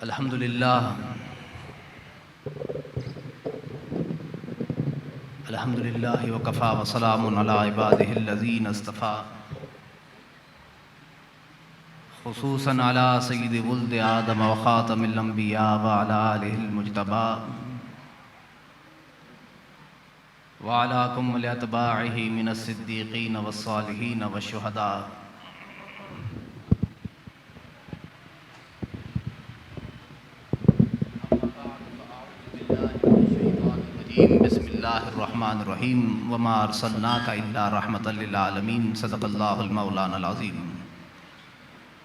الحمدللہ وکفا وسلام علی عبادہ الذین اصطفیٰ خصوصاً علی سید ولد آدم وخاتم الانبیاء وعلی آلہ المجتبیٰ وعلی کمل اتباعہ من الصدیقین والصالحین والشہداء. بسم اللہ الرحمن الرحیم وما ارسلناک الا رحمۃ للعالمین. صدق اللہ المولانا العظیم.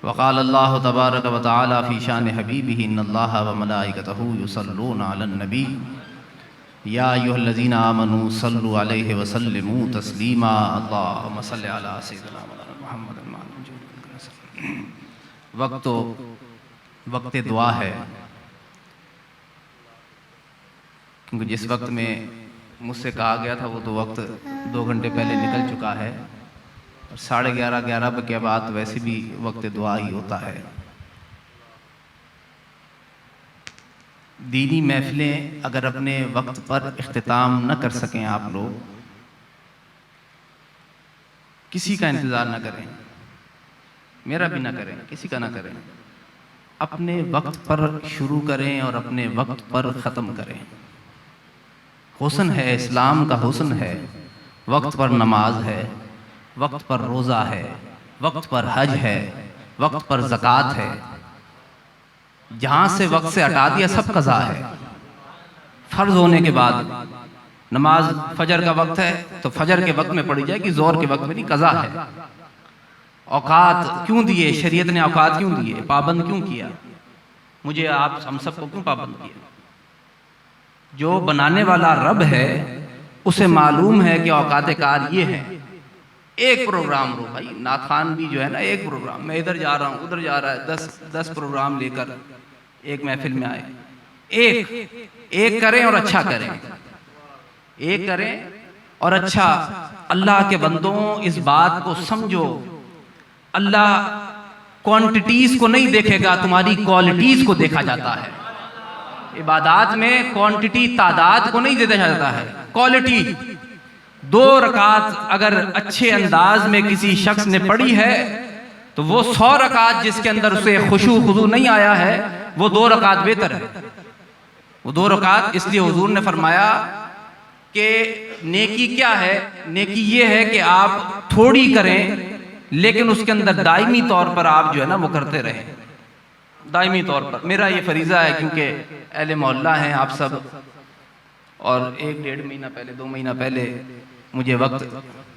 وقال اللہ تبارک وتعالی فی شان حبیبہ ان اللہ وملائکتہ یصلون علی النبی یا ایھا الذین آمنوا صلوا علیہ وسلموا تسلیما. اللہم صل علی سیدنا محمد. وقت دعا ہے، کیونکہ جس وقت میں مجھ سے کہا گیا تھا وہ تو وقت 2 گھنٹے پہلے نکل چکا ہے، اور 11:30 بجے کے بعد ویسے بھی وقت دعا ہی ہوتا ہے. دینی محفلیں اگر اپنے وقت پر اختتام نہ کر سکیں آپ لوگ، کسی کا انتظار نہ کریں، میرا بھی نہ کریں، کسی کا نہ کریں، اپنے وقت پر شروع کریں اور اپنے وقت پر ختم کریں. حسن ہے، اسلام کا حسن ہے، وقت پر نماز ہے، وقت پر روزہ ہے، وقت پر حج ہے، وقت پر زکوٰۃ ہے. جہاں سے وقت سے ہٹا دیا سب قضا ہے. فرض ہونے کے بعد نماز فجر کا وقت ہے تو فجر کے وقت میں پڑھی جائے گی، زور کے وقت میں نہیں، قضا ہے. اوقات کیوں دیے شریعت نے؟ اوقات کیوں دیے؟ پابند کیوں کیا؟ مجھے آپ ہم سب کو کیوں پابند کیا؟ جو بنانے والا رب ہے اسے معلوم ہے کہ اوقات کار یہ ہیں. ایک پروگرام رو بھائی، نعت خوان بھی جو ہے نا، ایک پروگرام، میں ادھر جا رہا ہوں ادھر جا رہا ہے، 10 پروگرام لے کر ایک محفل میں آئے. ایک کریں اور اچھا کریں، ایک کریں اور اچھا. اللہ کے بندوں اس بات کو سمجھو، اللہ کوانٹیٹیز کو نہیں دیکھے گا، تمہاری کوالٹیز کو دیکھا جاتا ہے. عبادات میں کوانٹٹی تعداد کو نہیں دیتا جاتا ہے، کوالٹی. 2 رکعت اگر اچھے انداز میں کسی شخص نے پڑھی ہے تو وہ 100 رکعت جس کے اندر اسے خشوع خضوع نہیں آیا ہے وہ 2 رکعت بہتر ہے. وہ 2 رکعت اس لیے حضور نے فرمایا کہ نیکی کیا ہے؟ نیکی یہ ہے کہ آپ تھوڑی کریں لیکن اس کے اندر دائمی طور پر آپ جو ہے نا وہ کرتے رہیں، دائمی طور پر. میرا یہ فریضہ ہے کیونکہ اہل محلہ ہیں آپ سب، اور 1-1.5 مہینہ پہلے 2 مہینہ پہلے مجھے وقت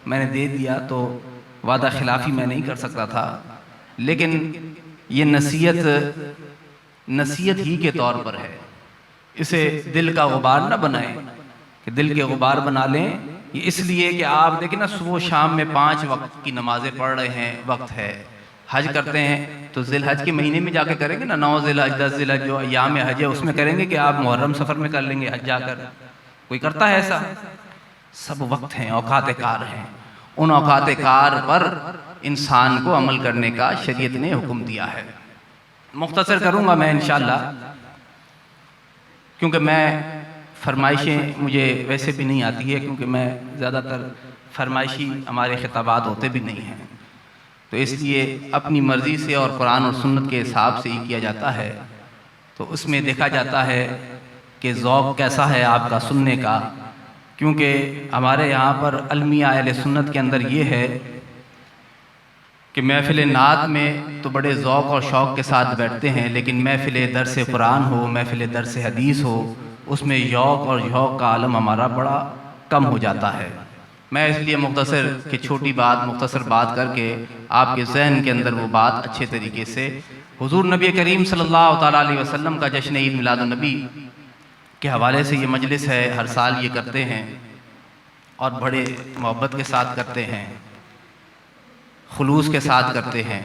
میں نے دے دیا تو وعدہ خلافی میں نہیں کر سکتا تھا. لیکن یہ نصیحت ہی کے طور پر ہے، اسے دل کا غبار نہ بنائیں کہ دل کے غبار بنا لیں. یہ اس لیے کہ آپ دیکھیں نا صبح و شام میں 5 وقت کی نمازیں پڑھ رہے ہیں، وقت ہے. حج کرتے ہیں تو ذی الحج کے مہینے میں جا کے کریں گے نا، 9 ذی الحج 10 ذی الحج جو ایام حج ہے اس میں کریں گے کہ آپ محرم سفر میں کر لیں گے حج جا کر؟ کوئی کرتا ہے ایسا؟ سب وقت ہیں، اوقات کار ہیں. ان اوقات کار پر انسان کو عمل کرنے کا شریعت نے حکم دیا ہے. مختصر کروں گا میں انشاءاللہ، کیونکہ میں فرمائشیں مجھے ویسے بھی نہیں آتی ہے، کیونکہ میں زیادہ تر فرمائشی ہمارے خطابات ہوتے بھی نہیں ہیں، تو اس لیے اپنی مرضی سے اور قرآن اور سنت کے حساب سے ہی کیا جاتا ہے. تو اس میں دیکھا جاتا ہے کہ ذوق کیسا ہے آپ کا سننے کا. کیونکہ ہمارے یہاں پر المیہ اہل سنت کے اندر یہ ہے کہ محفل نعت میں تو بڑے ذوق اور شوق کے ساتھ بیٹھتے ہیں، لیکن محفل درس قرآن ہو، محفل درس حدیث ہو، اس میں یوق اور یوق کا عالم ہمارا بڑا کم ہو جاتا ہے. میں اس لیے مختصر کہ چھوٹی بات مختصر بات کر کے آپ کے ذہن کے اندر وہ بات اچھے طریقے سے، حضور نبی کریم صلی اللہ تعالیٰ علیہ وسلم کا جشن عید میلاد النبی کے حوالے سے یہ مجلس ہے. ہر سال یہ کرتے ہیں اور بڑے محبت کے ساتھ کرتے ہیں، خلوص کے ساتھ کرتے ہیں،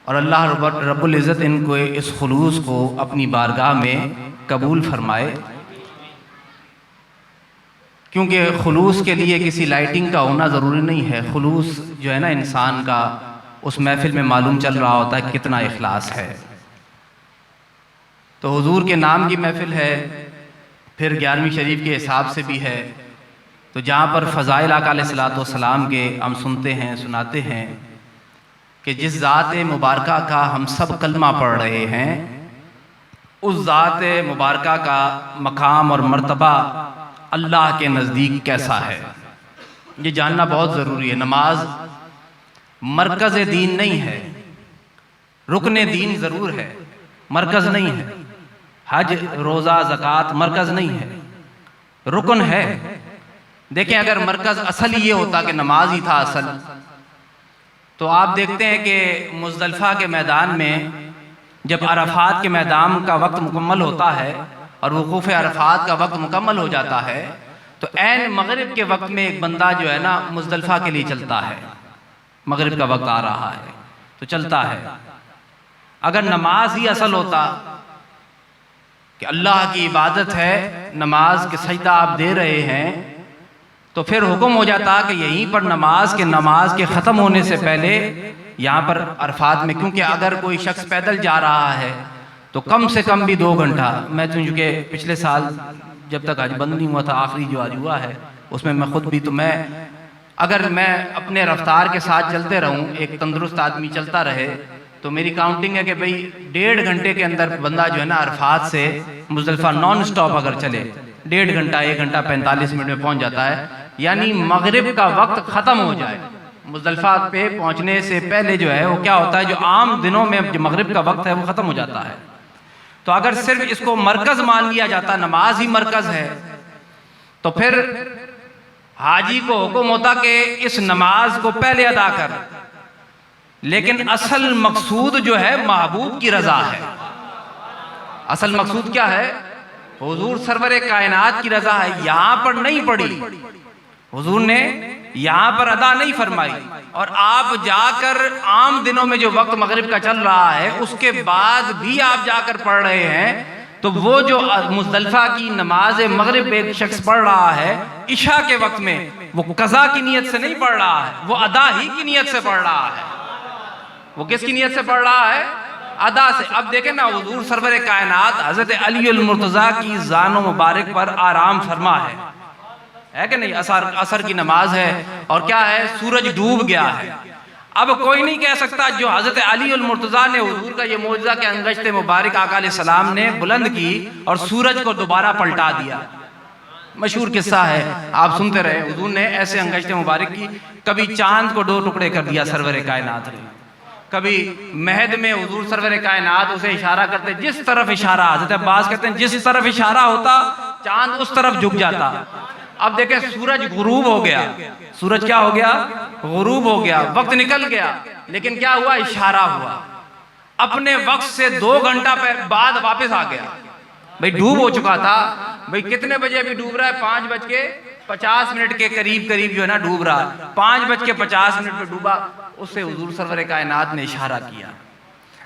اور اللہ رب العزت ان کو اس خلوص کو اپنی بارگاہ میں قبول فرمائے. کیونکہ خلوص کے لیے کسی لائٹنگ کا ہونا ضروری نہیں ہے. خلوص جو ہے نا انسان کا اس محفل میں معلوم چل رہا ہوتا ہے کتنا اخلاص ہے. تو حضور کے نام کی محفل ہے، پھر 11ویں شریف کے حساب سے بھی ہے، تو جہاں پر فضائل آقا علیہ الصلوۃ والسلام کے ہم سنتے ہیں، سناتے ہیں کہ جس ذات مبارکہ کا ہم سب کلمہ پڑھ رہے ہیں، اس ذات مبارکہ کا مقام اور مرتبہ اللہ کے نزدیک کیسا ہے، یہ جاننا بہت ضروری ہے۔ نماز مرکز دین نہیں ہے، رکن دین ضرور ہے، مرکز نہیں ہے۔ حج، روزہ، زکوٰۃ مرکز نہیں ہے، رکن ہے۔ دیکھیں اگر مرکز اصل یہ ہوتا کہ نماز ہی تھا اصل، تو آپ دیکھتے ہیں کہ مزدلفہ کے میدان میں جب عرفات کے میدان کا وقت مکمل ہوتا ہے اور وقوف عرفات کا وقت مکمل ہو جاتا ہے، تو عین مغرب کے وقت میں ایک بندہ جو ہے نا مزدلفہ کے لیے چلتا ہے، مغرب کا وقت آ رہا ہے تو چلتا ہے۔ اگر نماز ہی اصل ہوتا کہ اللہ کی عبادت ہے، نماز کے سجدہ آپ دے رہے ہیں، تو پھر حکم ہو جاتا کہ یہیں پر نماز کے ختم ہونے سے پہلے یہاں پر عرفات میں، کیونکہ اگر کوئی شخص پیدل جا رہا ہے تو کم سے کم بھی 2 گھنٹہ، میں چونکہ پچھلے سال جب تک حج بند نہیں ہوا تھا، آخری جو حج ہوا ہے اس میں میں خود بھی، تو اگر میں اپنے رفتار کے ساتھ چلتے رہوں، ایک تندرست آدمی چلتا رہے، تو میری کاؤنٹنگ ہے کہ بھئی 1.5 گھنٹے کے اندر بندہ جو ہے نا عرفات سے مزدلفہ نان سٹاپ اگر چلے 1.5 گھنٹہ 1 گھنٹہ 45 منٹ میں پہنچ جاتا ہے، یعنی مغرب کا وقت ختم ہو جائے۔ مزدلفہ پہ پہنچنے سے پہلے جو ہے وہ کیا ہوتا ہے، جو عام دنوں میں جو مغرب کا وقت ہے وہ ختم ہو جاتا ہے۔ تو اگر صرف اس کو مرکز مان لیا جاتا، نماز ہی مرکز ہے، تو پھر حاجی کو حکم ہوتا کہ اس نماز کو پہلے ادا کر، لیکن اصل مقصود جو ہے محبوب کی رضا ہے۔ اصل مقصود کیا ہے؟ حضور سرور کائنات کی رضا ہے۔ یہاں پر نہیں پڑھی، حضور نے یہاں پر ادا نہیں فرمائی، اور آپ جا کر عام دنوں میں جو وقت مغرب کا چل رہا ہے اس کے بعد بھی آپ جا کر پڑھ رہے ہیں، تو وہ جو مزدلفہ کی نماز مغرب ایک شخص پڑھ رہا ہے عشاء کے وقت میں، وہ قضا کی نیت سے نہیں پڑھ رہا ہے، وہ ادا ہی کی نیت سے پڑھ رہا ہے۔ وہ کس کی نیت سے پڑھ رہا ہے؟ ادا سے۔ اب دیکھیں نا، حضور سرور کائنات حضرت علی المرتضیٰ کی زان و مبارک پر آرام فرما ہے کہ نہیں؟ عصر کی نماز ہے، اور کیا ہے، سورج ڈوب گیا ہے۔ اب کوئی نہیں کہہ سکتا جو حضرت علی المرتضیٰ نے حضور کا یہ معجزہ کہ انگشت مبارک آقا علیہ السلام نے بلند کی اور سورج کو دوبارہ پلٹا دیا۔ مشہور قصہ ہے، آپ سنتے رہے، حضور نے ایسے انگشت مبارک کی، کبھی چاند کو 2 ٹکڑے کر دیا سرور کائنات نے، کبھی مہد میں حضور سرور کائنات اسے اشارہ کرتے، جس طرف اشارہ، حضرت عباس کہتے ہیں جس طرف اشارہ ہوتا چاند اس طرف جھک جاتا۔ اب دیکھیں سورج غروب ہو گیا، سورج کیا ہو گیا؟ غروب ہو گیا، وقت نکل گیا، لیکن کیا ہوا؟ اشارہ ہوا، اپنے وقت سے 2 گھنٹہ بعد واپس آ گیا۔ بھئی ڈوب ہو چکا تھا، بھئی کتنے بجے ابھی ڈوب رہا ہے؟ 5:50 کے قریب جو ہے نا ڈوب رہا، 5:50 پہ ڈوبا، اس سے حضور سرور کائنات نے اشارہ کیا،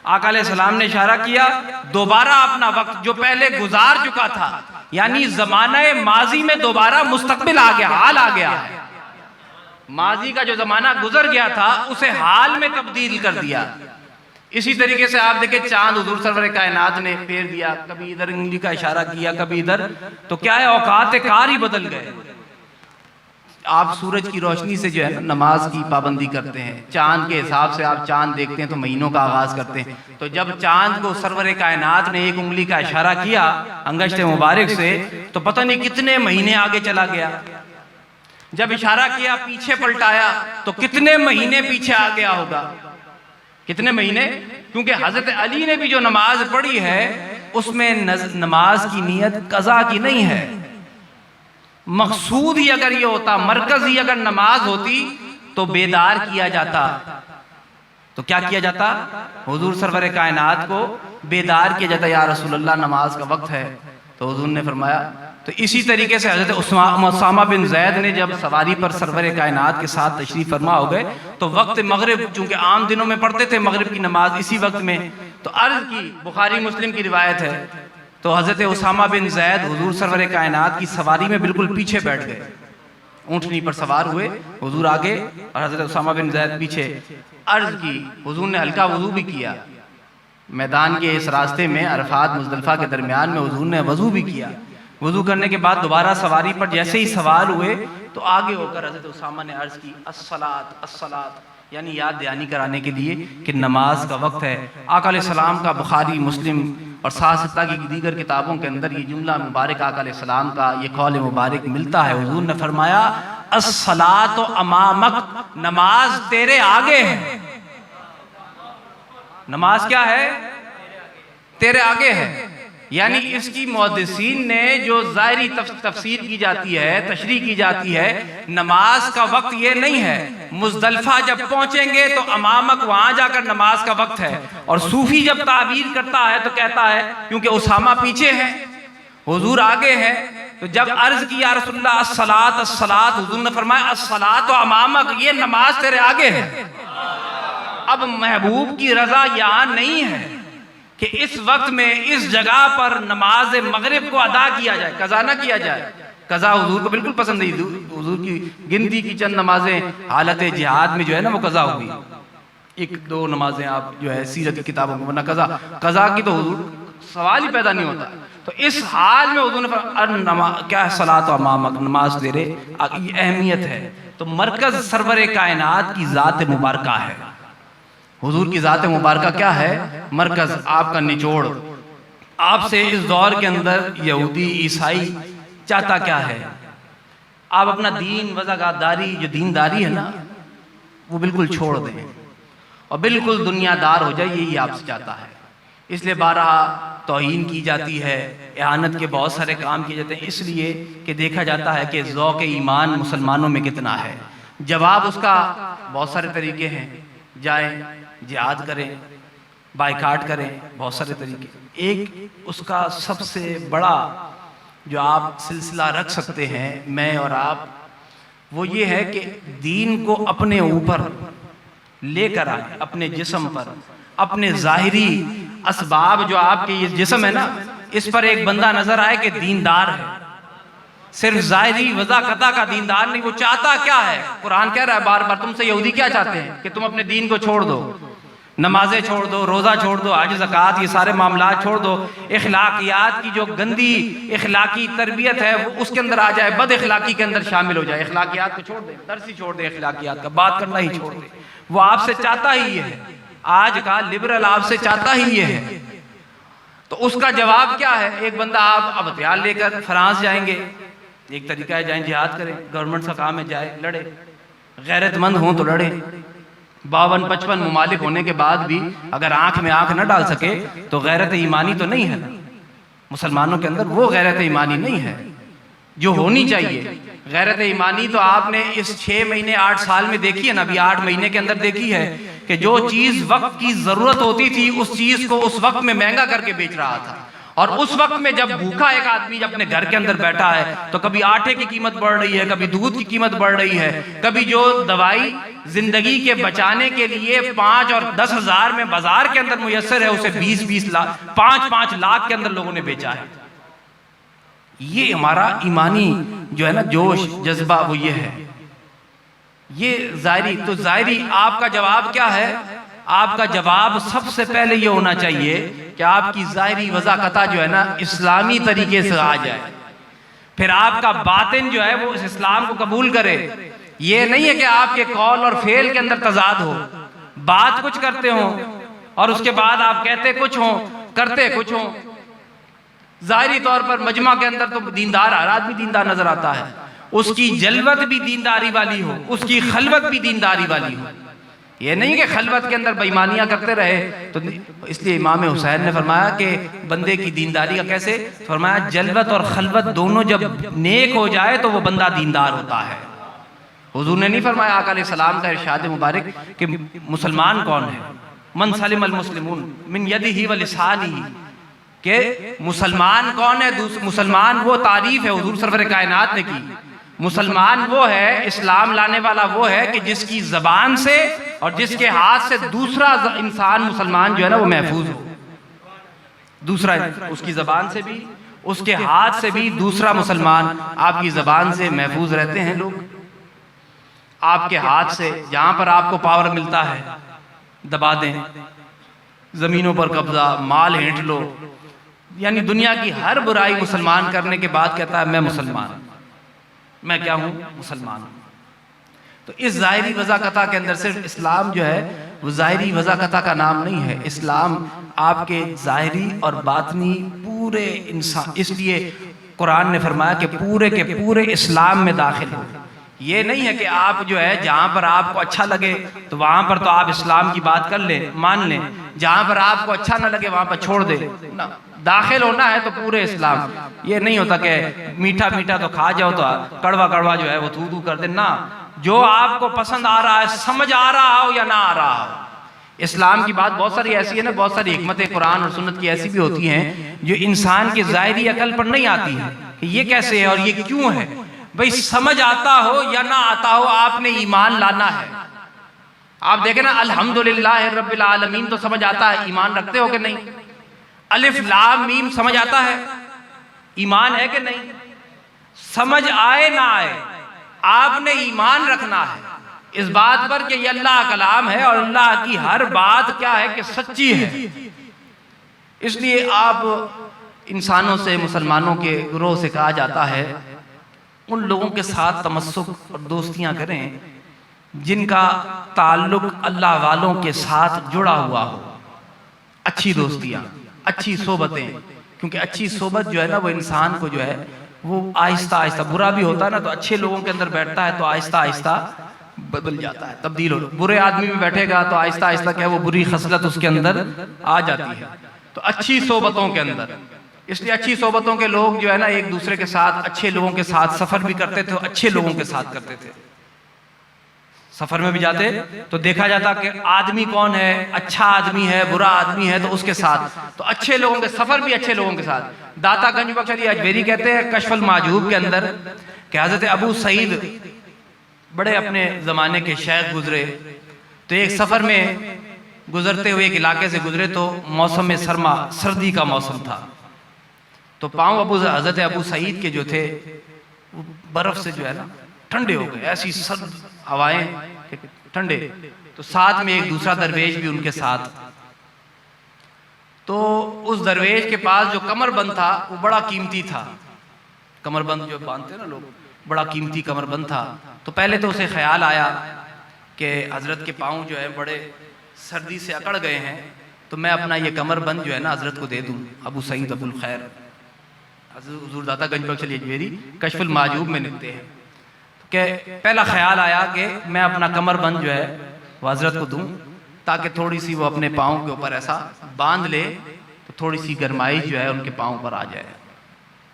آقا علیہ السلام نے اشارہ کیا، دوبارہ اپنا وقت جو پہلے گزار چکا تھا، یعنی زمانہ ماضی میں دوبارہ مستقبل آ گیا، حال آ گیا ہے۔ ماضی کا جو زمانہ گزر گیا تھا اسے حال میں تبدیل کر دیا۔ اسی طریقے سے آپ دیکھیں چاند حضور سرور کائنات نے پھیر دیا، کبھی ادھر انگلی کا اشارہ کیا، کبھی ادھر، تو کیا ہے، اوقات کار ہی بدل گئے۔ آپ سورج کی روشنی سے جو ہے نماز کی پابندی کرتے ہیں، چاند کے حساب سے آپ چاند دیکھتے ہیں تو مہینوں کا آغاز کرتے ہیں، تو جب چاند کو سرور کائنات نے 1 انگلی کا اشارہ کیا انگشت مبارک سے، تو پتہ نہیں کتنے مہینے آگے چلا گیا۔ جب اشارہ کیا پیچھے پلٹایا تو کتنے مہینے پیچھے آ گیا ہوگا، کتنے مہینے؟ کیونکہ حضرت علی نے بھی جو نماز پڑھی ہے اس میں نماز کی نیت قضا کی نہیں ہے۔ مقصود ہی اگر یہ ہوتا، مرکز ہی اگر نماز ہوتی تو بیدار کیا جاتا، تو کیا کیا جاتا؟ حضور سرور کائنات کو بیدار کیا جاتا، یا رسول اللہ نماز کا وقت ہے، تو حضور نے فرمایا۔ تو اسی طریقے سے حضرت اسامہ بن زید نے جب سواری پر سرور کائنات کے ساتھ تشریف فرما ہو گئے تو وقت مغرب، چونکہ عام دنوں میں پڑھتے تھے مغرب کی نماز اسی وقت میں، تو عرض کی، بخاری مسلم کی روایت ہے، تو حضرت اسامہ بن زید حضور سرور کائنات کی سواری میں بالکل پیچھے بیٹھ گئے، اونٹنی پر سوار ہوئے، حضور آگے اور حضرت اسامہ بن زید پیچھے۔ عرض کی، حضور نے ہلکا وضو بھی کیا، میدان کے اس راستے میں عرفات مزدلفہ کے درمیان میں حضور نے وضو بھی کیا. وضو کرنے کے بعد دوبارہ سواری پر جیسے ہی سوار ہوئے تو آگے ہو کر حضرت اسامہ نے عرض کی الصلاۃ الصلاۃ، یعنی یاد دہانی کرانے کے لیے کہ نماز کا وقت ہے. آقا علیہ السلام کا بخاری، مسلم اور ساتہ کی دیگر کتابوں کے اندر یہ جملہ مبارک آقا علیہ السلام کا یہ قول مبارک ملتا ہے. حضور نے فرمایا الصلاۃ امامک، نماز تیرے آگے ہے. نماز کیا ہے؟ تیرے آگے ہے. یعنی اس کی محدثین نے جو ظاہری تفسیر کی جاتی ہے، تشریح کی جاتی ہے، نماز کا وقت یہ نہیں ہے. مزدلفہ جب پہنچیں گے تو امامک وہاں جا کر نماز کا وقت ہے. اور صوفی جب تعبیر کرتا ہے تو کہتا ہے کیونکہ اسامہ پیچھے ہے، حضور آگے ہے، تو جب عرض کی یا رسول اللہ الصلاۃ الصلاۃ، حضور نے فرمایا الصلاۃ امامک، یہ نماز تیرے آگے ہے. اب محبوب کی رضا یہاں نہیں ہے کہ اس وقت میں اس جگہ پر نماز مغرب کو ادا کیا جائے، قضا نہ کیا جائے. قضا حضور کو بالکل پسند نہیں. حضور کی گنتی کی چند نمازیں حالت جہاد میں جو ہے نا وہ قضا ہوئی، ایک دو نمازیں آپ جو ہے سیرت کی کتابوں میں، ورنہ قضا کی تو حضور سوال ہی پیدا نہیں ہوتا. تو اس حال میں حضور نے کیا صلاۃ امامک، نماز تیرے یہ اہمیت ہے. تو مرکز سرور کائنات کی ذات مبارکہ ہے. حضور کی ذات مبارکہ کیا ہے؟ مرکز، آپ کا نچوڑ. آپ سے اس دور کے اندر یہودی عیسائی چاہتا کیا ہے؟ آپ اپنا دین وضاحتداری جو دینداری ہے نا وہ بالکل چھوڑ دیں اور بالکل دنیا دار ہو جائے، یہی آپ سے چاہتا ہے. اس لیے بارہا توہین کی جاتی ہے، اعانت کے بہت سارے کام کیے جاتے ہیں، اس لیے کہ دیکھا جاتا ہے کہ ذوق ایمان مسلمانوں میں کتنا ہے. جواب اس کا بہت سارے طریقے ہیں، جائیں جہاد کریں، بائیکاٹ کریں، بہت سارے طریقے. ایک اس کا سب سے بڑا جو آپ سلسلہ رکھ سکتے ہیں میں اور آپ، وہ یہ ہے کہ دین کو اپنے اوپر لے کر آئیں، اپنے جسم پر. اپنے ظاہری اسباب جو آپ کے یہ جسم ہے نا اس پر ایک بندہ نظر آئے کہ دیندار ہے، صرف ظاہری وضاحت کا دیندار نہیں. وہ چاہتا کیا ہے؟ قرآن کہہ رہا ہے بار بار تم سے یہودی کیا چاہتے ہیں کہ تم اپنے دین کو چھوڑ دو، نمازیں چھوڑ دو، روزہ چھوڑ دو، حج زکوٰۃ یہ سارے معاملات چھوڑ دو. اخلاقیات کی جو گندی اخلاقی تربیت ہے وہ اس کے اندر آ جائے، بد اخلاقی کے اندر شامل ہو جائے. اخلاقیات کو چھوڑ دیں، درس ہی چھوڑ دیں، اخلاقیات کا بات کرنا ہی چھوڑ دیں. وہ آپ سے چاہتا ہی یہ ہے، آج کا لبرل آپ سے چاہتا ہی یہ ہے. تو اس کا جواب کیا ہے؟ ایک بندہ آپ اب ہتھیار لے کر فرانس جائیں گے، ایک طریقہ ہے جائیں جہاد کریں، گورنمنٹ کا کام ہے جائے لڑے، غیرت مند ہوں تو لڑیں. 52-55 ممالک ہونے کے بعد بھی اگر آنکھ میں آنکھ نہ ڈال سکے تو غیرت ایمانی تو نہیں ہے. مسلمانوں کے اندر وہ غیرت ایمانی نہیں ہے جو ہونی چاہیے. غیرت ایمانی تو آپ نے اس 6 مہینے 8 سال میں دیکھی ہے نا، ابھی 8 مہینے کے اندر دیکھی ہے کہ جو چیز وقت کی ضرورت ہوتی تھی اس چیز کو اس وقت میں مہنگا کر کے بیچ رہا تھا. اور اس وقت میں جب بھوکا ایک آدمی جب اپنے گھر کے اندر بیٹھا ہے تو کبھی آٹے کی قیمت بڑھ رہی ہے، کبھی دودھ کی قیمت بڑھ رہی ہے، کبھی جو دوائی زندگی کے بچانے کے لیے 5 اور 10 ہزار میں بازار کے اندر میسر ہے اسے 20 لاکھ 5 لاکھ کے اندر لوگوں نے بیچا ہے. یہ ہمارا ایمانی جو ہے نا جوش جذبہ وہ یہ ہے. یہ ظاہری. تو ظاہری آپ کا جواب کیا ہے؟ آپ کا جواب سب سے پہلے یہ ہونا چاہیے کہ آپ کی ظاہری وضاحت جو ہے نا اسلامی طریقے سے آ جائے، پھر آپ کا باطن جو ہے وہ اس اسلام کو قبول کرے. یہ نہیں ہے کہ آپ کے قول اور فعل کے اندر تضاد ہو، بات کچھ کرتے ہوں اور اس کے بعد آپ کہتے کچھ ہوں کرتے کچھ ہوں. ظاہری طور پر مجمع کے اندر تو دیندار ہر آدمی دیندار نظر آتا ہے، اس کی جلوت بھی دینداری والی ہو، اس کی خلوت بھی دینداری والی ہو. یہ نہیں کہ خلوت کے اندر بےایمانیاں کرتے رہے. تو اس لیے امام حسین نے فرمایا کہ بندے کی دینداری کا کیسے؟ فرمایا جلوت اور خلوت دونوں جب نیک ہو جائے تو وہ بندہ دیندار ہوتا ہے. حضور نے نہیں فرمایا، آقا علیہ السلام کا ارشاد مبارک کہ مسلمان کون ہے؟ من سلم المسلمون من یدہ ولسانہ، کہ مسلمان کون ہے؟ مسلمان وہ تعریف ہے حضور سرور کائنات نے کی. مسلمان وہ ہے، اسلام لانے والا وہ ہے کہ جس کی زبان سے اور جس کے ہاتھ سے دوسرا انسان مسلمان جو ہے نا وہ محفوظ ہو. دوسرا اس کی زبان سے بھی اس کے ہاتھ سے بھی دوسرا مسلمان. آپ کی زبان سے محفوظ رہتے ہیں لوگ، آپ کے ہاتھ سے جہاں پر آپ کو پاور ملتا ہے دبا دیں، زمینوں پر قبضہ، مال ہینٹ لو، یعنی دنیا کی ہر برائی مسلمان کرنے کے بعد کہتا ہے میں مسلمان ہوں، میں کیا ہوں؟ مسلمان ہوں۔ تو اس ظاہری وضاقتہ کے اندر صرف اسلام جو ہے وہ ظاہری وضاقتہ کا نام نہیں ہے، اسلام آپ کے ظاہری اور باطنی پورے انسان، اس لیے قرآن نے فرمایا کہ پورے کے پورے اسلام میں داخل ہو۔ یہ نہیں ہے کہ آپ جو ہے جہاں پر آپ کو اچھا لگے تو وہاں پر تو آپ اسلام کی بات کر لیں، مان لیں، جہاں پر آپ کو اچھا نہ لگے وہاں پر چھوڑ دیں۔ داخل ہونا ہے تو پورے اسلام، یہ نہیں ہوتا کہ میٹھا میٹھا تو کھا جاؤ تو کڑوا کڑوا جو ہے وہ تھو تھو کر دیں، نہ، جو آپ کو پسند آ رہا ہے، سمجھ آ رہا ہو یا نہ آ رہا ہو۔ اسلام کی بات بہت ساری ایسی ہے نا، بہت ساری حکمتیں قرآن اور سنت کی ایسی بھی ہوتی ہیں جو انسان کی ظاہری عقل پر نہیں آتی ہے کہ یہ کیسے ہے اور یہ کیوں ہے۔ بھئی سمجھ آتا ہو یا نہ آتا ہو، آپ نے ایمان لانا ہے۔ آپ دیکھیں نا، الحمدللہ رب العالمین تو سمجھ آتا ہے، ایمان رکھتے ہو کہ نہیں؟ الف لام میم سمجھ آتا ہے، ایمان ہے کہ نہیں؟ سمجھ آئے نہ آئے، آپ نے ایمان رکھنا ہے اس بات پر کہ یہ اللہ کا کلام ہے اور اللہ کی ہر بات کیا ہے کہ سچی ہے۔ اس لیے آپ انسانوں سے، مسلمانوں کے گروہ سے کہا جاتا ہے ان لوگوں کے ساتھ تمسک اور دوستیاں کریں جن کا تعلق اللہ والوں کے ساتھ جڑا ہوا ہو۔ اچھی دوستیاں، اچھی صحبتیں، کیونکہ اچھی صحبت جو ہے نا وہ انسان کو جو ہے وہ آہستہ آہستہ، برا بھی ہوتا ہے نا تو اچھے لوگوں کے اندر بیٹھتا ہے تو آہستہ آہستہ بدل جاتا ہے، تبدیل ہو۔ برے آدمی میں بیٹھے گا تو آہستہ آہستہ کیا وہ بری خصلت اس کے اندر آ جاتی ہے۔ تو اچھی صحبتوں کے اندر، اس لیے اچھی صحبتوں کے لوگ جو ہے نا ایک دوسرے کے ساتھ، اچھے لوگوں کے ساتھ سفر بھی کرتے تھے، اچھے لوگوں کے ساتھ کرتے تھے۔ سفر میں بھی جاتے تو دیکھا جاتا کہ آدمی کون ہے، اچھا آدمی ہے، برا آدمی ہے تو اس کے ساتھ، تو اچھے لوگوں کے سفر بھی اچھے لوگوں کے ساتھ۔ داتا گنج بخش علی اجمیری کہتے ہیں کشف المحجوب کے اندر کہ حضرت ابو سعید بڑے اپنے زمانے کے شیخ گزرے، تو ایک سفر میں گزرتے ہوئے ایک علاقے سے گزرے تو موسم سرما، سردی کا موسم تھا، تو پاؤں حضرت ابو سعید کے جو تھے وہ برف سے جو ہے نا ٹھنڈے ہو گئے، ایسی سرد ہوائیں ٹھنڈے، تو ساتھ میں ایک دوسرا درویش بھی ان کے ساتھ، تو اس درویش کے پاس جو کمر بند تھا وہ بڑا قیمتی تھا، کمر بند جو باندھتے نا لوگ، بڑا قیمتی کمر بند تھا۔ تو پہلے تو اسے خیال آیا کہ حضرت کے پاؤں جو ہے بڑے سردی سے اکڑ گئے ہیں، تو میں اپنا یہ کمر بند جو ہے نا حضرت کو دے دوں۔ ابو سعید ابو الخیر حضور داتا گنج بخش علی اجمیری کشف المحجوب میں لکھتے ہیں کہ پہلا خیال آیا کہ میں اپنا کمر بند جو ہے وہ حضرت کو دوں تاکہ تھوڑی سی وہ اپنے پاؤں کے اوپر ایسا باندھ لے تو تھوڑی سی گرمائی جو ہے ان کے پاؤں پر آ جائے۔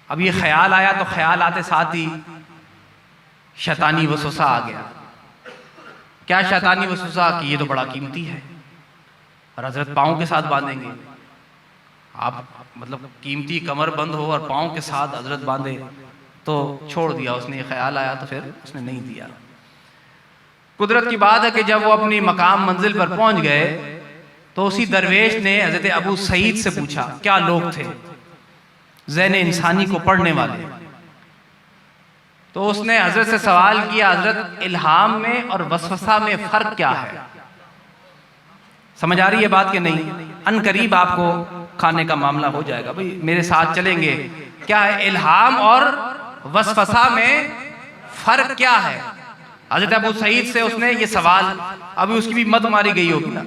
اب یہ خیال آیا تو خیال آتے ساتھ ہی شیطانی وسوسہ آ گیا۔ کیا شیطانی وسوسہ؟ کہ یہ تو بڑا قیمتی ہے اور حضرت پاؤں کے ساتھ باندھیں گے، آپ مطلب قیمتی کمر بند ہو اور پاؤں کے ساتھ حضرت باندھے، تو چھوڑ دیا اس نے۔ یہ خیال آیا تو پھر اس نے نہیں دیا۔ قدرت کی بات ہے کہ جب وہ اپنی مقام منزل پر پہنچ گئے تو اسی درویش نے حضرت ابو سعید سے پوچھا، کیا لوگ تھے ذہن انسانی کو پڑھنے والے، تو اس نے حضرت سے سوال کیا، حضرت الہام میں اور وسوسہ میں فرق کیا ہے؟ سمجھ آ رہی ہے بات کہ نہیں؟ ان قریب آپ کو کھانے کا معاملہ ہو جائے گا، بھئی میرے ساتھ چلیں گے۔ کیا ہے الہام اور وسوسہ میں فرق کیا ہے؟ حضرت ابو سعید سے اس نے یہ سوال، ابھی اس کی بھی مد ماری گئی ہوگی نا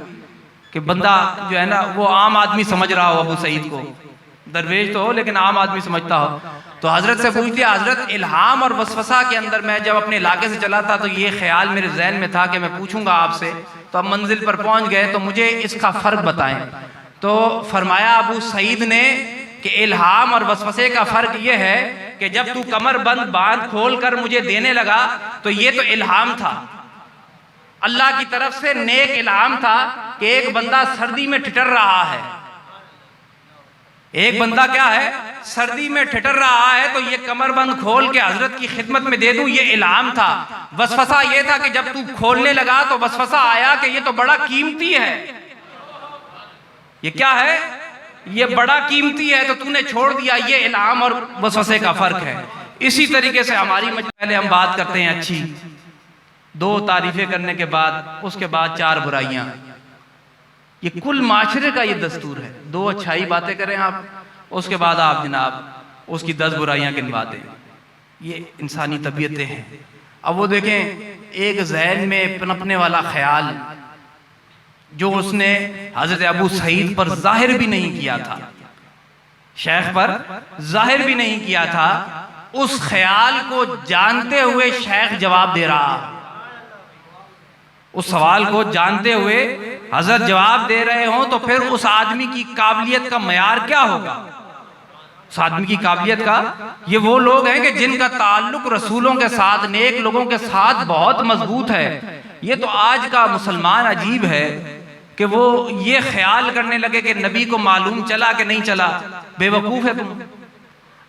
کہ بندہ جو ہے نا وہ عام آدمی سمجھ رہا ہو ابو سعید کو، درویش تو ہو لیکن عام آدمی سمجھتا ہو، تو حضرت سے پوچھ لیا، حضرت الہام اور وسوسہ کے اندر میں جب اپنے علاقے سے چلا تھا تو یہ خیال میرے ذہن میں تھا کہ میں پوچھوں گا آپ سے، تو اب منزل پر پہنچ گئے تو مجھے اس کا فرق بتائیں۔ تو فرمایا ابو سعید نے کہ الہام اور وسوسے کا فرق یہ ہے کہ جب تو کمر بند باندھ کھول کر مجھے دینے لگا تو یہ تو الہام تھا، اللہ کی طرف سے نیک الہام تھا کہ ایک بندہ سردی میں ٹھٹر رہا ہے، ایک بندہ کیا ہے سردی میں ٹھٹر رہا ہے، تو یہ کمر بند کھول کے حضرت کی خدمت میں دے دوں، یہ الہام تھا۔ وسوسہ یہ تھا کہ جب تو کھولنے لگا تو وسوسہ آیا کہ یہ تو بڑا قیمتی ہے، یہ کیا ہے، یہ بڑا قیمتی ہے، تو تو نے چھوڑ دیا، یہ الہام اور وسوسے کا فرق ہے۔ اسی طریقے سے ہماری پہلے ہم بات کرتے ہیں اچھی، 2 تعریفیں کرنے کے بعد اس کے بعد 4 برائیاں، یہ کل معاشرے کا یہ دستور ہے. 2 اچھائی باتیں کریں آپ، اس کے بعد آپ جناب اس کی 10 برائیاں گنوا دیں. یہ انسانی طبیعتیں ہیں. اب وہ دیکھیں ایک ذہن میں پنپنے والا خیال جو اس نے حضرت ابو سعید پر ظاہر بھی نہیں کیا تھا، شیخ پر ظاہر بھی نہیں کیا تھا، اس خیال کو جانتے ہوئے شیخ جواب دے رہا. اس سوال کو جانتے ہوئے حضرت جواب دے رہے ہوں تو پھر اس آدمی کی قابلیت کا معیار کیا ہوگا؟ اس آدمی کی قابلیت کا، یہ وہ لوگ ہیں کہ جن کا تعلق رسولوں کے ساتھ، نیک لوگوں کے ساتھ بہت مضبوط ہے. یہ تو آج کا مسلمان عجیب ہے کہ وہ یہ خیال کرنے لگے کہ نبی کو معلوم چلا کہ نہیں چلا. بے وقوف ہے تم.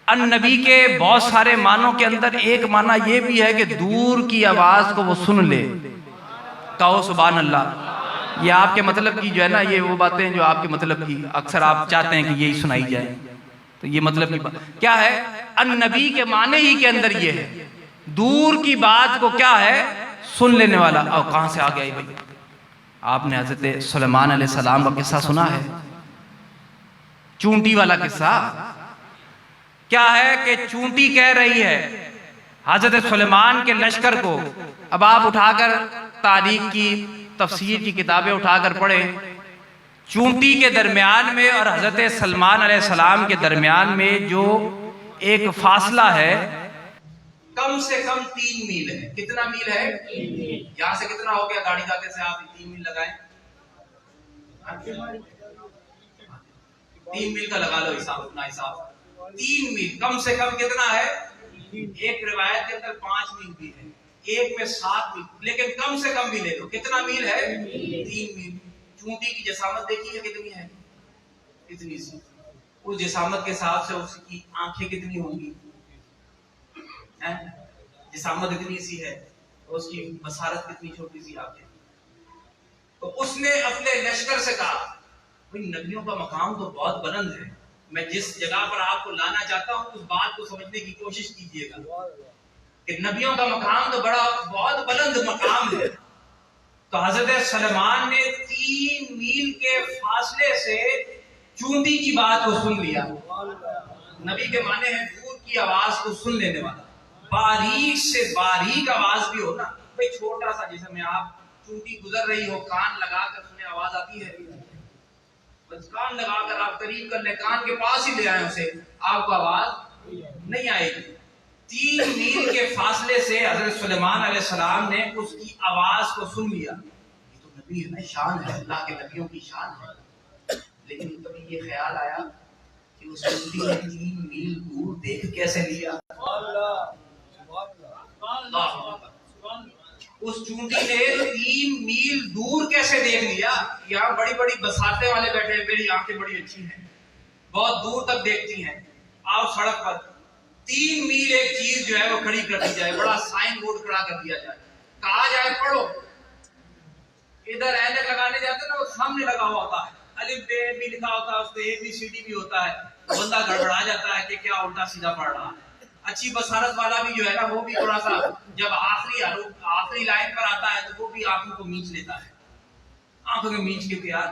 ان نبی کے بہت سارے معنوں کے اندر ایک معنی یہ بھی ہے کہ دور کی آواز کو وہ سن لے. کہو سبحان اللہ. یہ آپ کے مطلب کی جو ہے نا، یہ وہ باتیں جو آپ کے مطلب کی اکثر آپ چاہتے ہیں کہ یہی سنائی جائے، تو یہ مطلب کی بات کیا ہے؟ ان نبی کے معنی ہی کے اندر یہ ہے، دور کی بات کو کیا ہے سن لینے والا. اور کہاں سے آ گیا یہ بھائی؟ آپ نے حضرت سلیمان علیہ السلام کا قصہ سنا ہے، چونٹی والا قصہ. کیا ہے کہ چونٹی کہہ رہی ہے حضرت سلیمان کے لشکر کو. اب آپ اٹھا کر تاریخ کی تفسیر کی کتابیں اٹھا کر پڑھیں، چونٹی کے درمیان میں اور حضرت سلیمان علیہ السلام کے درمیان میں جو ایک فاصلہ ہے کم سے کم 3 میل ہے. کتنا میل ہے؟ 3 میل. یہاں سے کتنا ہو گیا گاڑی جاتے سے؟ آپ 3 میل لگائیں. 3 میل کا لگا لو حساب، اپنا حساب. 3 میل کم سے کم کتنا ہے؟ ایک روایت کے اندر 5 میل بھی ہے، ایک میں 7 میل، لیکن کم سے کم بھی لے لو. کتنا میل ہے؟ 3 میل. چونٹی کی جسامت دیکھیے کتنی ہے، کتنی سی. اس جسامت کے حساب سے اس کی آنکھیں کتنی ہوں گی؟ جسامت اتنی سی ہے، اس کی بصارت کتنی چھوٹی سی آنکھیں. تو اس نے اپنے لشکر سے کہا بھئی نبیوں کا مقام تو بہت بلند ہے، میں جس جگہ پر آپ کو لانا چاہتا ہوں اس بات کو سمجھنے کی کوشش کیجئے گا کہ نبیوں کا مقام تو بہت بلند مقام ہے. تو حضرت سلیمان نے 3 میل کے فاصلے سے چونٹی کی بات کو سن لیا. نبی کے معنی ہے دور کی آواز کو سن لینے والا. باریک سے باریک آواز بھی ہو نا، بھئی چھوٹا سا جیسے میں آپ چونٹی گزر رہی ہو، کان لگا کر سنے آواز آتی ہے، بس کان لگا کر آپ قریب کر لیں، کان کے پاس ہی لے آئیں اسے، آپ کو آواز نہیں آئے گی. 3 میل کے فاصلے سے حضرت سلیمان علیہ السلام نے اس کی آواز کو سن لیا. یہ تو نبی ہے، شان ہے، اللہ کے نبیوں کی شان ہے. لیکن کبھی یہ خیال آیا کہ اس چونٹی نے 3 میل دور دیکھ کیسے لیا؟ اس چونٹی نے 3 میل دور کیسے دیکھ لیا؟ یہاں بڑی بڑی بساطیں والے بیٹھے ہیں، میری آنکھیں بڑی اچھی ہیں، بہت دور تک دیکھتی ہیں. آؤ سڑک پر 3 میل ایک چیز جو ہے وہ کھڑی کر دی جائے، بڑا سائن بورڈ کھڑا کر دیا جائے، کہا جائے پڑھو. ادھر اینک لگانے جاتے نا، وہ سامنے لگا ہوا ہوتا ہے، الف بے بھی لکھا ہوتا ہے، اس پہ ABCD بھی ہوتا ہے. بندہ گڑبڑا جاتا ہے کہ کیا الٹا سیدھا پڑھ رہا ہے. اچھی بصارت والا بھی جو ہے نا، وہ بھی تھوڑا سا جب آخری لائن پر آتا ہے تو وہ بھی آنکھوں کو میچ لیتا ہے. آنکھوں کو میچ کے یار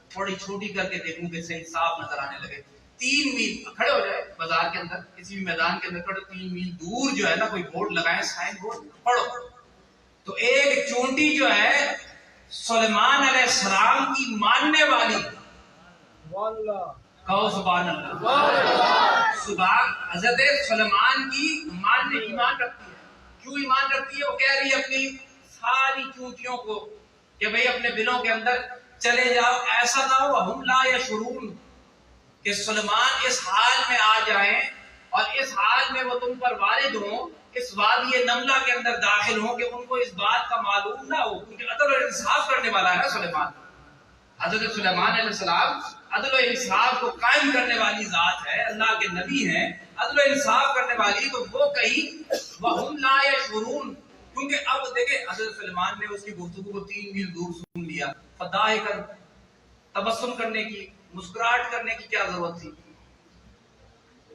تھوڑی چھوٹی کر کے دیکھوں کہ صحیح صاف نظر آنے لگے. 3 میل کھڑے ہو جائے بازار کے اندر، کسی بھی میدان کے اندر کھڑے، 3 میل دور جو ہے نا کوئی بورڈ لگائیں، سائن بورڈ پڑھو. تو ایک چونٹی جو ہے سلیمان علیہ السلام کی ماننے والی، کہو سبحان اللہ. سبحان حضرت سلیمان کی ماننے ایمان رکھتی ہے. کیوں ایمان رکھتی ہے؟ وہ کہہ رہی ہے اپنی ساری چونٹیوں کو کہ بھئی اپنے دلوں کے اندر چلے جاؤ، ایسا نہ ہو ہم لا یشعرون کہ سلیمان اس حال میں آ جائیں اور اس حال میں وہ تم پر وارد ہوں، اس وادی نملہ کے اندر داخل ہوں کہ ان کو اس بات کا معلوم نہ ہو. کیونکہ عدل و انصاف کرنے والا ہے نا سلیمان. حضرت سلیمان علیہ السلام عدل و انصاف کو قائم کرنے والی ذات ہے، اللہ کے نبی ہیں، عدل و انصاف کرنے والی. تو وہ کہیں وَهُمْ لَا يَشْعُرُونَ، کیونکہ اب دیکھیں حضرت سلیمان نے اس کی گفتگو کو 3 میل دور سن لیا. فضاحکن، تبسم کرنے کی، مسکراہٹ کرنے کی کیا ضرورت تھی؟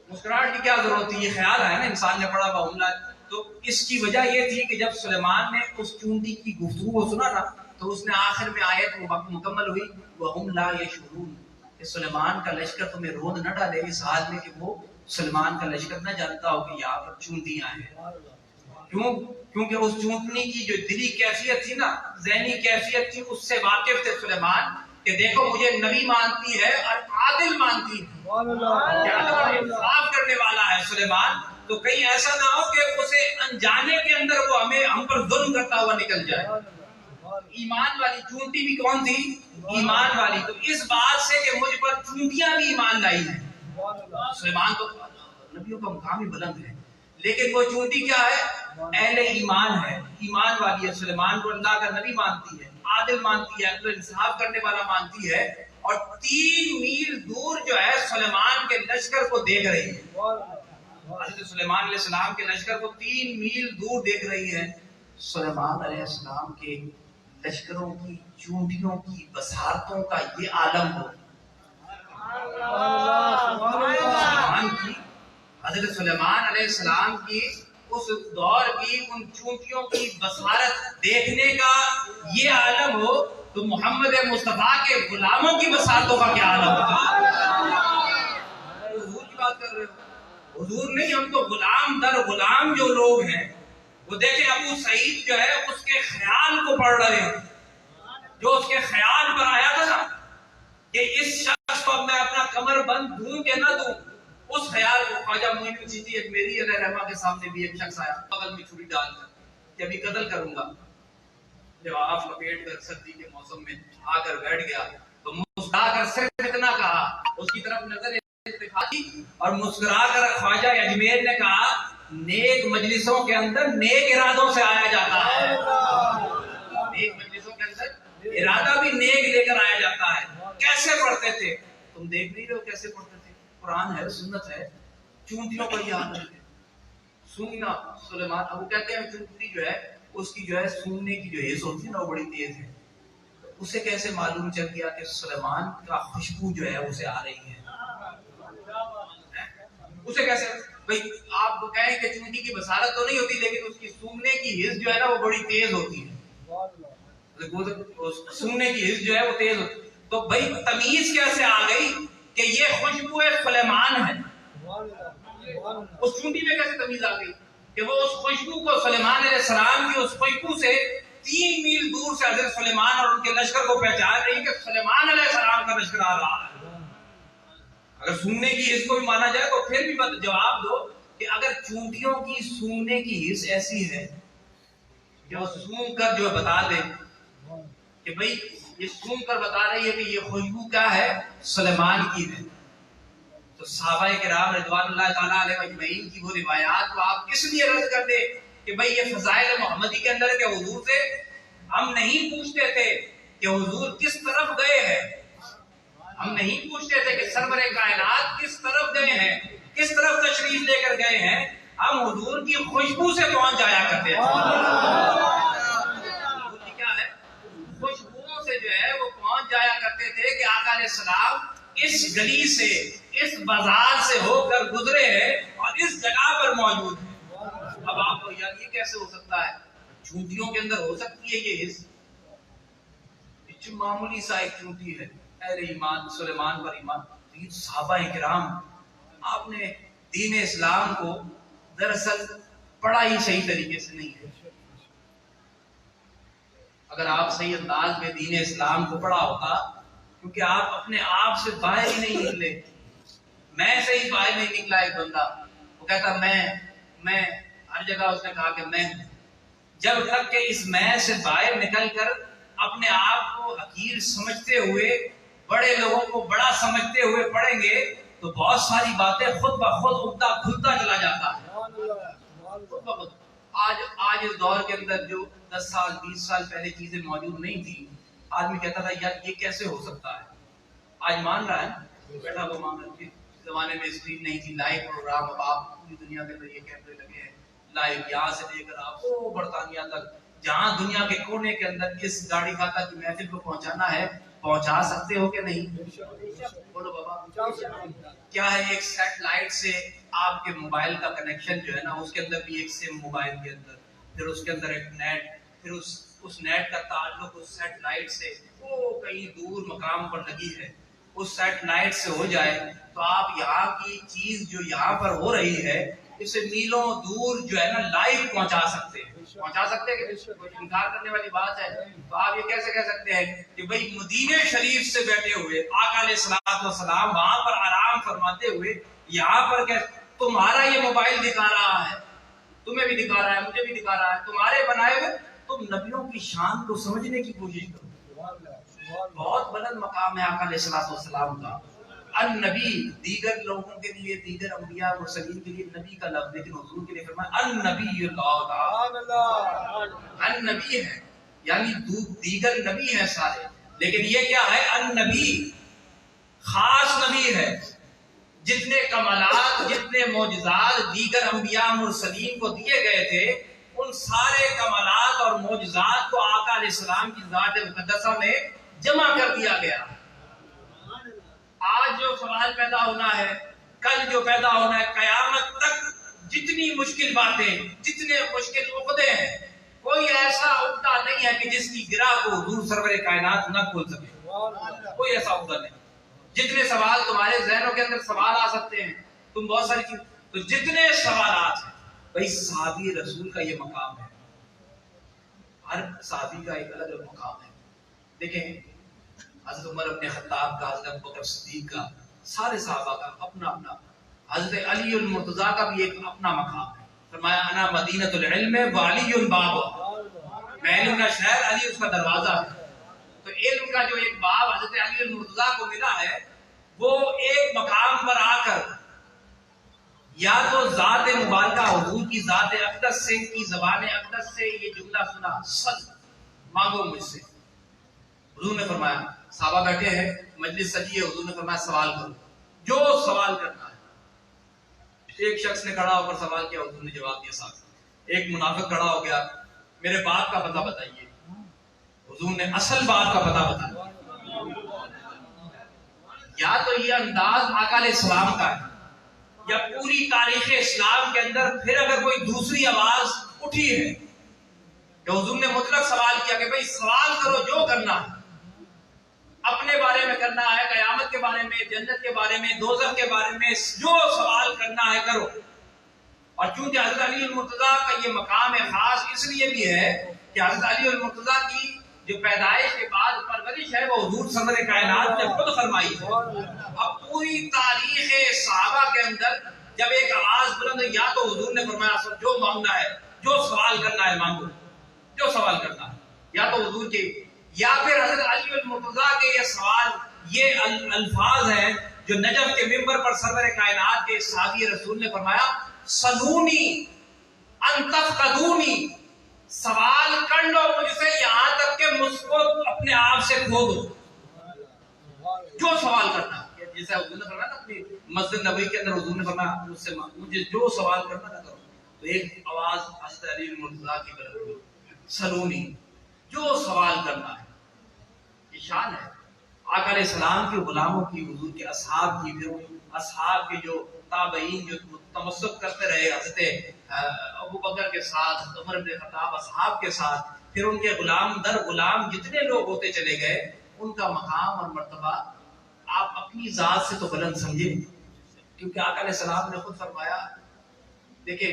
مسکراہٹ کی کیا ضرورت تھی؟ یہ خیال ہے نا انسان نے پڑھا وَهُمْ لَا. تو اس کی وجہ یہ تھی کہ جب سلیمان نے اس چونٹی کی گفتگو کو سنا نا تو اس نے آخر میں آیت مکمل ہوئی وَهُمْ لَا يَشْعُرُونَ کہ سلیمان کا لشکر تمہیں روند نہ ڈالے اس حال میں کہ وہ سلیمان کا لشکر نہ جانتا ہو کہ یہاں پر چونٹیاں ہیں. کیونکہ اس چونٹنی کی جو دلی کیفیت تھی نا، ذہنی کیفیت تھی، اس سے واقف تھے سلیمان کہ دیکھو مجھے نبی مانتی ہے اور عادل مانتی ہے، انصاف کرنے والا ہے سلیمان، تو کہیں ایسا نہ ہو کہ اسے انجانے کے اندر وہ ہم پر ظلم کرتا ہوا نکل جائے. ایمان والی چونٹی بھی کون تھی؟ ایمان والی. تو اس بات سے کہ مجھ پر چونٹیاں بھی ایمان لائی ہیں. سلیمان تو نبیوں کا مقام ہی بلند ہے، لیکن وہ چونٹی کیا ہے؟ اہل ایمان ہے، ایمان والی ہے. سلیمان کو اللہ کا نبی مانتی ہے، عادل مانتی ہے، عدل انصاف کرنے والا مانتی ہے، اور 3 میل دور جو ہے سلیمان کے لشکر کو دیکھ رہی ہے. حضرت سلیمان علیہ السلام کے لشکر کو 3 میل دور دیکھ رہی ہے. سلیمان علیہ السلام کے لشکروں کی چونٹیوں کی بصارتوں کا یہ عالم ہو. حضرت سلیمان علیہ السلام کی اس دور کی ان چونٹیوں کی بصارت دیکھنے کا یہ عالم ہو تو محمد مصطفیٰ کے غلاموں کی بصارتوں کا کیا عالم ہوگا؟ حضور کی بات کر رہے ہو، حضور نہیں، ہم تو غلام در غلام جو لوگ ہیں. وہ دیکھیں ابو سعید جو ہے اس کے خیال کو پڑھ رہے ہیں، جو اس کے خیال پر آیا تھا نا کہ اس شخص کو میں اپنا کمر بند دوں کہ نہ دوں، اس خیال کو خواجہ معین الدین چشتی اجمیری علیہ رحمہ کے سامنے بھی ایک شخص آیا بغل میں چھری ڈال کر کہ ابھی قتل کروں گا. جب آپ لپیٹ کر سردی کے موسم میں آ کر بیٹھ گیا تو مسکرا کر صرف اتنا کہا، اس کی طرف نظر دکھائی اور مسکرا کر خواجہ اجمیر نے کہا نیک مجلسوں کے اندر نیک ارادوں سے آیا جاتا ہے. نیک مجلسوں کے اندر ارادہ بھی نیک لے کر آیا جاتا ہے. کیسے پڑھتے تھے؟ تم دیکھ نہیں رہے ہو کیسے پڑھتے تھے. قرآن ہے، سنت ہے، چونٹیوں پر یاد رکھے سننا. سلیمان ابو کہتے ہیں چونٹی جو ہے اس کی جو ہے سننے کی جو حس ہوتی ہے نا وہ بڑی تیز ہے. اسے کیسے معلوم چل گیا کہ سلیمان کا خوشبو جو ہے اسے آ رہی ہے؟ اسے کیسے بھائی آپ کو کہیں کہ چونٹی کی بصارت تو نہیں ہوتی لیکن اس کی سوننے کی حس جو ہے نا وہ بڑی تیز ہوتی ہے. سوننے کی حس جو ہے وہ تیز ہوتی ہے. تو بھائی تمیز کیسے آ گئی کہ یہ خوشبو سلیمان ہے؟ اس چونٹی میں کیسے تمیز آ گئی کہ وہ اس خوشبو کو سلیمان علیہ السلام کی اس خوشبو سے 3 میل دور سے حضرت سلیمان اور ان کے لشکر کو پہچان رہی کہ سلیمان علیہ السلام کا لشکر آ رہا ہے. اگر سوننے کی حس کو بھی مانا جائے تو پھر بھی جواب دو کہ اگر چونٹیوں کی سوننے کی حس ایسی ہے کہ وہ سون کر جو بتا دے کہ بھئی یہ سون کر بتا رہی ہے کہ یہ خوشبو کیا ہے؟ سلیمان کی ہے، تو صحابہ کرام رضوان اللہ تعالیٰ علیہ اجمعین کی وہ روایات کو آپ کس لیے رد کر دے کہ بھئی یہ فضائل محمدی کے اندر کہ حضور سے ہم نہیں پوچھتے تھے کہ حضور کس طرف گئے ہیں، ہم نہیں پوچھتے تھے کہ سرور کائنات کس طرف گئے ہیں، کس طرف تشریف لے کر گئے ہیں، ہم حضور کی خوشبو سے پہنچ جایا کرتے تھے. کیا ہے؟ خوشبوؤں سے جو ہے وہ پہنچ جایا کرتے تھے کہ آقا علیہ السلام اس گلی سے اس بازار سے ہو کر گزرے ہیں اور اس جگہ پر موجود ہیں. اب آپ کو یاد یہ کیسے ہو سکتا ہے؟ چونٹیوں کے اندر ہو سکتی ہے یہ حس؟ معمولی سا ایک چونٹی ہے، اہل ایمان سلیمان پر ایمان. صحابہ کرام آپ نے دین اسلام کو دراصل پڑھا ہی صحیح طریقے سے نہیں ہے. اگر آپ صحیح انداز میں دین اسلام کو پڑھا ہوتا، کیونکہ آپ اپنے آپ سے باہر ہی نہیں نکلے. میں سے ہی باہر نہیں نکلا ایک بندہ، وہ کہتا میں ہر جگہ اس نے کہا کہ میں، جب تک کہ اس میں سے باہر نکل کر اپنے آپ کو حقیر سمجھتے ہوئے بڑے لوگوں کو بڑا سمجھتے ہوئے پڑھیں گے تو بہت ساری باتیں خود بخود اگتا کھلتا چلا جاتا ہے. خود بخود آج اس دور کے اندر جو 10 سال 20 سال پہلے چیزیں موجود نہیں تھی، آدمی کہتا تھا یار یہ کیسے ہو سکتا ہے. آج مان رہا ہے، بیٹھا وہ مان رہا ہے. زمانے میں اسکرین نہیں تھی، لائیو پروگرام، اب آپ پوری دنیا کے اندر یہ کیمرے لگے ہیں لائیو، یہاں سے لے کر آپ کو برطانیہ تک جہاں دنیا کے کونے کے اندر اس گاڑی خاطہ کی محفل کو پہنچانا ہے پہنچا سکتے ہو کہ نہیں؟ بولو بابا. کیا ہے ایک سیٹلائٹ سے آپ کے موبائل کا کنیکشن جو ہے نا اس کے اندر بھی ایک سم موبائل کے اندر، پھر اس کے اندر ایک نیٹ، پھر اس اس نیٹ کا تعلق اس سیٹلائٹ سے وہ کہیں دور مقام پر لگی ہے، اس سیٹلائٹ سے ہو جائے تو آپ یہاں کی چیز جو یہاں پر ہو رہی ہے اسے میلوں دور جو ہے نا لائیو پہنچا سکتے ہیں کہ کوئی انکار کرنے والی بات ہے؟ تو آپ یہ کیسے کہہ سکتے ہیں کہ بھئی مدینے شریف سے بیٹھے ہوئے آقا علیہ الصلوۃ والسلام وہاں پر آرام فرماتے ہوئے یہاں پر کہ تمہارا یہ موبائل دکھا رہا ہے، تمہیں بھی دکھا رہا ہے، مجھے بھی دکھا رہا ہے، تمہارے بنائے ہوئے، تم نبیوں کی شان کو سمجھنے کی کوشش کرو۔ بہت بلند مقام ہے آقا علیہ الصلوۃ والسلام کا۔ النبی دیگر لوگوں کے لیے، دیگر انبیاء مرسلین کے لیے نبی کا لفظ، لیکن حضور کے لیے فرمایا النبی النبی ہے، یعنی دیگر نبی ہیں سارے، لیکن یہ کیا ہے؟ النبی خاص نبی ہے۔ جتنے کمالات، جتنے معجزات دیگر انبیاء مرسلین کو دیے گئے تھے، ان سارے کمالات اور معجزات کو آقا علیہ السلام کی ذات مقدسہ میں جمع کر دیا گیا۔ آج جو سوال پیدا ہونا ہے، کل جو پیدا ہونا ہے، قیامت تک جتنی مشکل باتیں، جتنے مشکل عقدے ہیں، کوئی ایسا عقدہ نہیں ہے کہ جس کی گرہ کو حضور سرور کائنات نہ کھول سکے، کوئی ایسا عقدہ نہیں۔ جتنے سوال تمہارے ذہنوں کے اندر سوال آ سکتے ہیں، تم بہت ساری چیز، تو جتنے سوالات ہیں، بھائی صحابی رسول کا یہ مقام ہے، ہر صحابی کا ایک الگ مقام ہے۔ دیکھیں حضرت عمر بن خطاب کا، حضرت ابوبکر صدیق کا، سارے صحابہ کا اپنا اپنا، حضرت علی المرتضیٰ کا بھی ایک اپنا مقام ہے۔ فرمایا انا مدینۃ العلم وعلی باب، میں علم کا شہر، علی اس کا دروازہ ہے۔ تو علم کا جو ایک باب حضرت علی المرتضیٰ کو ملا ہے، وہ ایک مقام پر آ کر یا تو ذات مبارکہ حضور کی ذات اقدس سے، کی زبان اقدس سے یہ جملہ سنا، سل مانگو مجھ سے۔ حضور نے فرمایا، صحابہ بیٹھے ہیں، مجلس سجی ہے، حضور نے فرمایا سوال کرو، جو سوال کرنا ہے۔ ایک شخص نے کھڑا ہو کر سوال کیا، حضور نے جواب دیا صاحب۔ ایک منافق کھڑا ہو گیا، میرے باپ کا پتہ بتائیے، حضور نے اصل بات کا پتہ بتایا۔ یا تو یہ انداز آقا علیہ السلام کا ہے، یا پوری تاریخ اسلام کے اندر پھر اگر کوئی دوسری آواز اٹھی ہے کہ حضور نے مطلق سوال کیا کہ بھئی سوال کرو جو کرنا ہے، اپنے بارے میں کرنا ہے، قیامت کے بارے میں، جنت کے بارے میں، دوزخ کے بارے میں، جو سوال کرنا ہے کرو۔ اور چونکہ حضرت علی المرتضیٰ کا یہ مقام ہے خاص، اس لیے بھی ہے کہ حضرت علی المرتضیٰ کی جو پیدائش کے بعد پرورش ہے وہ حضور سرور کائنات نے خود فرمائی ہے۔ اب پوری تاریخ صحابہ کے اندر جب ایک آواز بلند ہے، یا تو حضور نے فرمایا جو مانگنا ہے، جو سوال کرنا ہے مانگو، جو سوال کرنا ہے، یا تو حضور کے، یا پھر حضرت علی المرتضیٰ کے یہ سوال، یہ الفاظ ہیں جو نجف کے منبر پر سرور کائنات کے صحابی رسول نے فرمایا سلونی ان تفقدونی، سوال کر لو مجھ سے یہاں تک کہ مجھ کو اپنے آپ سے کھو دو، جو سوال کرنا ہے۔ جیسے حضور نے فرمایا نا اپنی مسجد نبوی کے اندر، حضور نے فرمایا مجھ سے مجھے جو سوال کرنا تھا کرو، تو ایک آواز حضرت علی المرتضیٰ کی بلند ہوئی، سلونی، جو سوال کرنا ہے۔ یہ شان ہے آقا علیہ السلام کے غلاموں کی، حضور کے اصحاب کی، پھر اصحاب کے جو تابعین جو تمسک کرتے رہے حضرت ابوبکر کے ساتھ، حضرت عمر بن خطاب اصحاب کے ساتھ، پھر ان کے غلام در غلام جتنے لوگ ہوتے چلے گئے، ان کا مقام اور مرتبہ آپ اپنی ذات سے تو بلند سمجھے، کیونکہ آقا علیہ السلام نے خود فرمایا، دیکھیں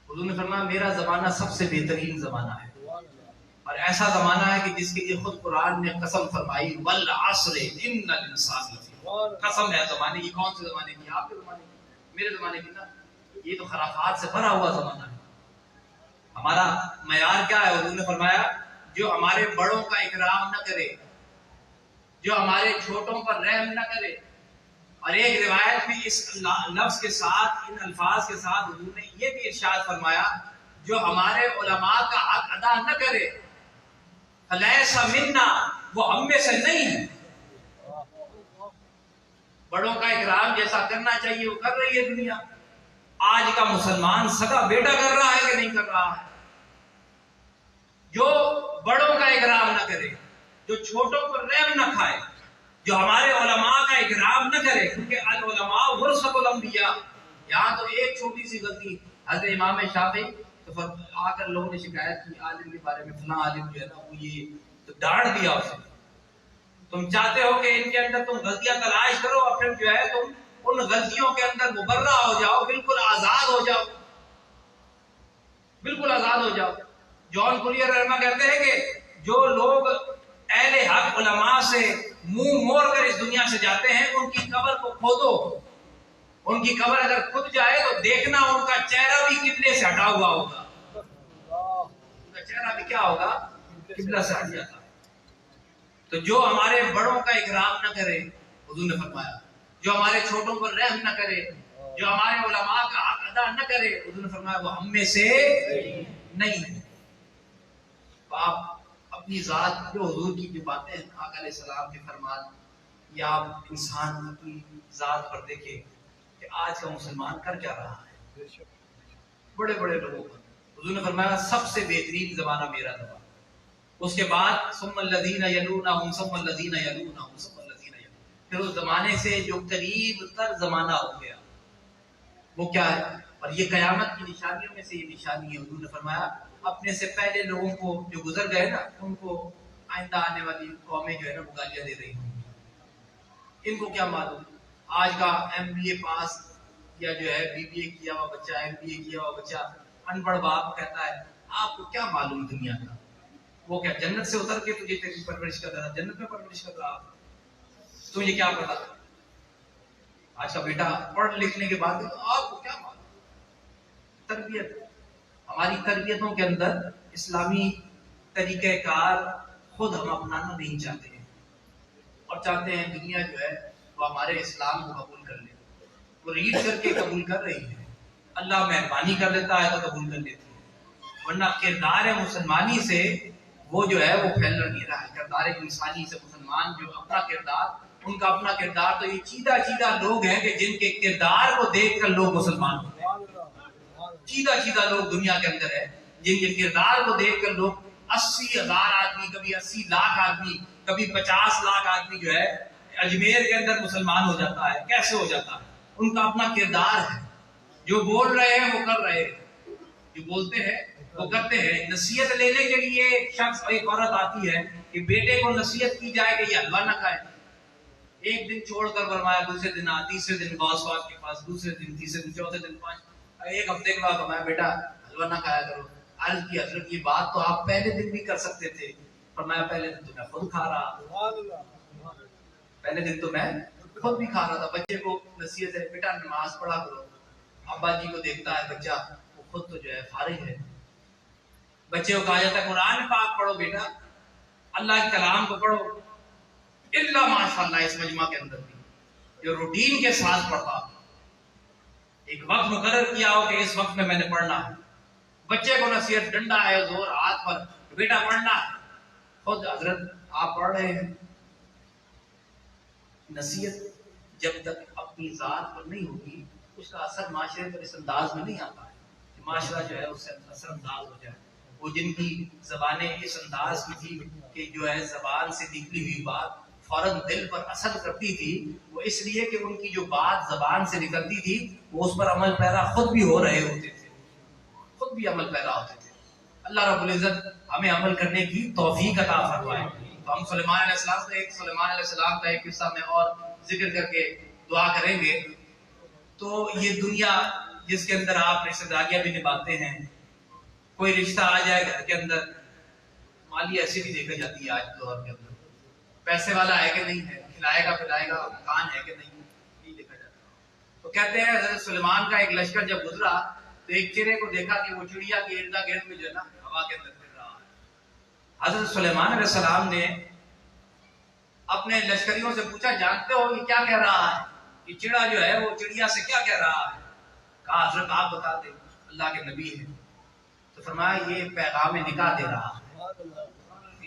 حضور نے فرمایا میرا زمانہ سب سے بہترین زمانہ ہے، اور ایسا زمانہ ہے کہ جس کے لیے خود قرآن نے قسم فرمائی والعصر ان الانسان لفی، قسم ہے زمانے کی۔ کون سے زمانے کی؟ آپ کے زمانے کی، میرے زمانے کی نا، یہ تو خرافات سے بھرا ہوا زمانہ ہے۔ ہمارا معیار کیا ہے؟ حضور نے فرمایا جو ہمارے بڑوں کا اکرام نہ کرے، جو ہمارے چھوٹوں پر رحم نہ کرے، اور ایک روایت میں اس لفظ کے ساتھ، ان الفاظ کے ساتھ حضور نے یہ بھی ارشاد فرمایا جو ہمارے علماء کا حق ادا نہ کرے فلیس منا، وہ ہم میں سے نہیں ہے۔ بڑوں کا اکرام جیسا کرنا چاہیے وہ کر رہی ہے دنیا۔ آج کا مسلمان سگا بیٹا کر رہا ہے کہ نہیں کر رہا ہے؟ جو بڑوں کا اکرام نہ کرے، جو چھوٹوں پر رحم نہ کھائے، جو ہمارے علماء کا اکرام نہ کرے، کیونکہ العلماء ورثۃ الانبیاء۔ یہاں تو ایک چھوٹی سی غلطی، حضرت امام شافعی تو تو آ کر لوگوں نے شکایت کی عالم کے بارے میں، فلاں عالم جو ہے نا وہ یہ، تو ڈانٹ دیا اسے. تم چاہتے ہو کہ ان کے اندر تم غلطیاں تلاش کرو اور پھر جو ہے تم ان غلطیوں کے اندر مبرہ ہو جاؤ، بالکل آزاد ہو جاؤ، بالکل آزاد ہو جاؤ. جان کولیر رحمہ کہتے ہیں کہ جو لوگ اہل حق علماء سے منہ موڑ کر اس دنیا سے جاتے ہیں، ان کی قبر کو کھودو، ان کی قبر اگر کھد جائے تو دیکھنا ان کا چہرہ بھی قبلے سے ہٹا ہوا ہوگا، ان کا چہرہ بھی کیا ہوگا، قبلہ سے ہٹ جاتا. تو جو ہمارے بڑوں کا اکرام نہ کرے، حضور نے فرمایا، جو ہمارے چھوٹوں پر رحم نہ کرے، جو ہمارے علماء کا حق ادا نہ کرے، حضور نے فرمایا وہ ہم میں سے نہیں ہے. تو آپ اپنی ذات، جو حضور کی جو باتیں ہیں آقا علیہ السلام کے فرمان، یا آپ انسان کی ذات پر دیکھیں کہ آج کا مسلمان کر کیا رہا ہے. بڑے بڑے لوگوں پر حضور نے فرمایا سب سے بہترین زمانہ میرا زمانہ، اس کے بعد ثم الذین یلونہم ثم الذین یلونہم ثم الذین یلونہم، پھر اس زمانے سے جو قریب تر زمانہ ہو گیا وہ کیا ہے. اور یہ قیامت کی نشانیوں میں سے یہ نشانی ہے. حضور نے فرمایا اپنے سے پہلے لوگوں کو جو گزر گئے نا، ان کو آئندہ آنے والی قومیں جو ہے نا وہ گالیاں دے رہی ہوں. ان کو کیا معلوم، آج کا MBA پاس یا جو ہے BBA کیا ہوا بچہ، MBA کیا ہوا بچہ، ان پڑھ باپ کہتا ہے آپ کو کیا معلوم دنیا کا، وہ کیا جنت سے اتر کے تجھے تیری پرورش کر رہا، جنت میں پرورش کر رہا، تجھے کیا پتا. آج کا بیٹا پڑھ لکھنے کے بعد آپ کو کیا معلوم. تربیت، ہماری تربیتوں کے اندر اسلامی طریقہ کار خود ہم اپنانا نہیں چاہتے ہیں، اور چاہتے ہیں دنیا جو ہے وہ ہمارے اسلام کو قبول کر لے. وہ ریڈ کر کے قبول کر رہی ہے، اللہ مہربانی کر لیتا ہے تو قبول کر لیتی ہے، ورنہ کردار مسلمانی سے وہ جو ہے وہ پھیل نہیں رہا ہے. کردار انسانی سے مسلمان جو اپنا کردار، ان کا اپنا کردار، تو یہ چیدہ چیدہ لوگ ہیں کہ جن کے کردار کو دیکھ کر لوگ مسلمان ہوتے ہیں. چیدہ چیدہ لوگ دنیا کے اندر ہے جن کے کردار کو دیکھ کر لوگ 80,000 آدمی، کبھی 80 لاکھ آدمی، کبھی 50 لاکھ آدمی جو ہے اجمیر کے اندر مسلمان ہو جاتا ہے. کیسے ہو جاتا ہے؟ ان کا اپنا کردار ہے. جو بول رہے ہیں وہ کر رہے ہیں، جو بولتے ہیں وہ کرتے ہیں. نصیحت لینے کے لیے ایک شخص، ایک عورت آتی ہے کہ بیٹے کو نصیحت کی جائے کہ یہ حلوہ نہ کھائے. ایک دن چھوڑ کر فرمایا، دوسرے دن تیسرے دن غوث پاک کے پاس، دوسرے دن تیسرے دن چوتھے دن ایک ہفتے کے بعد فرمایا بیٹا حلوہ نہ کھایا کرو. عرض کی حضرت یہ بات تو آپ پہلے دن بھی کر سکتے تھے. فرمایا پہلے دن تو میں خود کھا رہا، پہلے دن تو میں خود بھی کھا رہا تھا. بچے کو نصیحت ہے بیٹا نماز پڑھا کرو. ابا جی کو دیکھتا ہے بچہ، وہ خود تو جو ہے فارغ ہے. بچے کو کہا جاتا ہے قرآن پاک پڑھو بیٹا، اللہ کے کلام کو پڑھو. اللہ ماشاءاللہ اس مجمع کے اندر بھی جو روٹین کے ساتھ پڑھتا، ایک وقت مقرر کیا ہو کہ اس وقت میں نے پڑھنا ہے. بچے کو نصیحت، ڈنڈا ہے زور ہاتھ پر، بیٹا پڑھنا ہے. خود حضرت آپ پڑھ رہے ہیں. نصیحت جب تک اپنی ذات پر نہیں ہوگی اس کا اثر معاشرے پر اس انداز میں نہیں آتا ہے کہ معاشرہ جو ہے اس سے اثر انداز ہو جائے. وہ جن کی زبانیں اس انداز کی تھی کہ جو ہے زبان سے نکلی ہوئی بات فوراً دل پر اثر کرتی تھی، وہ اس لیے کہ ان کی جو بات زبان سے نکلتی تھی وہ اس پر عمل پیرا خود بھی ہو رہے ہوتے تھے، خود بھی عمل پیرا ہوتے تھے. اللہ رب العزت ہمیں عمل کرنے کی توفیق عطا فرمائے. تو ہم سلیمان علیہ السلام کا ایک قصہ میں اور ذکر کر کے دعا کریں گے. تو یہ دنیا جس کے اندر آپ رشتہ داریاں بھی نبھاتے ہیں، کوئی رشتہ آ جائے گھر کے اندر، مالی ایسے بھی دیکھا جاتی ہے آج دور کے اندر، پیسے والا ہے کہ نہیں ہے، کھلائے گا پلائے گا، مکان ہے کہ نہیں، نہیں دیکھا جاتا. تو کہتے ہیں حضرت سلیمان کا ایک لشکر جب گزرا تو ایک چڑے کو دیکھا کہ وہ چڑیا کے ارد گرد میں جو ہے نا ہوا کے اندر پھر رہا ہے. حضرت سلیمان علیہ السلام نے اپنے لشکریوں سے پوچھا جانتے ہو یہ کیا کہہ رہا ہے، یہ چڑا جو ہے وہ چڑیا سے کیا کہہ رہا ہے؟ کہا حضرت آپ بتا دیں، اللہ کے نبی ہے. تو فرمایا یہ پیغام نکاح دے رہا ہے.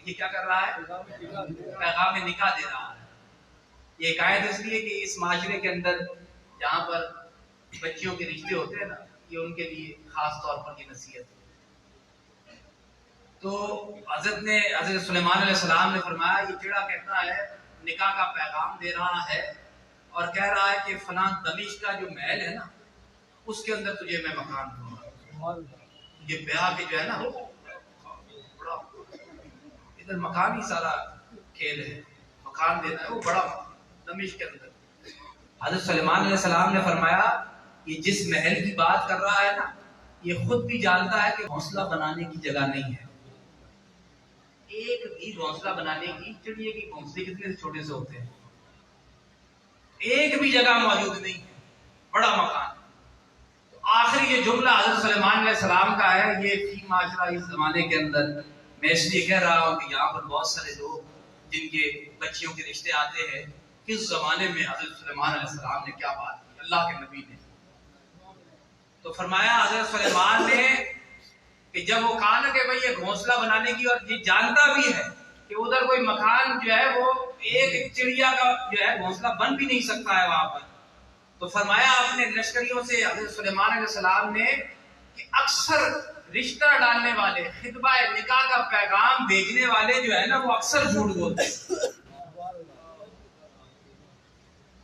یہ کیا کر رہا ہے؟ پیغام نکاح دے رہا ہے. یہ حکایت اس لیے کہ اس معاشرے کے اندر جہاں پر بچیوں کے رشتے ہوتے ہیں نا، یہ ان کے لیے خاص طور پر یہ نصیحت ہے. تو حضرت سلیمان علیہ السلام نے فرمایا یہ چڑا کہتا ہے نکاح کا پیغام دے رہا ہے اور کہہ رہا ہے کہ فلاں دمشق کا جو محل ہے نا اس کے اندر تجھے میں مکان دوں گا. یہ بیاہ کے جو ہے نا بڑا ادھر مکان ہی سارا کھیل ہے، مکان دینا ہے وہ بڑا دمشق کے اندر۔ حضرت سلیمان علیہ السلام نے فرمایا یہ جس محل کی بات کر رہا ہے نا یہ خود بھی جانتا ہے کہ گھونسلہ بنانے کی جگہ نہیں ہے، ایک بھی گھونسلہ بنانے کی، چڑیے کی گھونسلے کتنے چھوٹے سے ہوتے ہیں، ایک بھی جگہ موجود نہیں ہے، بڑا مکان۔ تو آخری یہ جملہ حضرت سلیمان علیہ السلام کا ہے، یہ فی معاشرہ اس زمانے کے اندر میں اس لیے کہہ رہا ہوں کہ یہاں پر بہت سارے لوگ جن کے بچیوں کے رشتے آتے ہیں، کس زمانے میں حضرت سلیمان علیہ السلام نے کیا بات کی، اللہ کے نبی نے تو فرمایا حضرت سلیمان نے کہ جب وہ کہا نا کہ بھئی یہ گھونسلہ بنانے کی، اور یہ جانتا بھی ہے کہ ادھر کوئی مکان جو ہے وہ ایک چڑیا کا جو ہے گھونسلہ بن بھی نہیں سکتا ہے وہاں پر، تو فرمایا اپنے لشکریوں سے حضرت سلیمان علیہ السلام نے کہ اکثر رشتہ ڈالنے والے، خطبہ نکاح کا پیغام بھیجنے والے جو ہے نا وہ اکثر جھوٹ بولتے ہیں،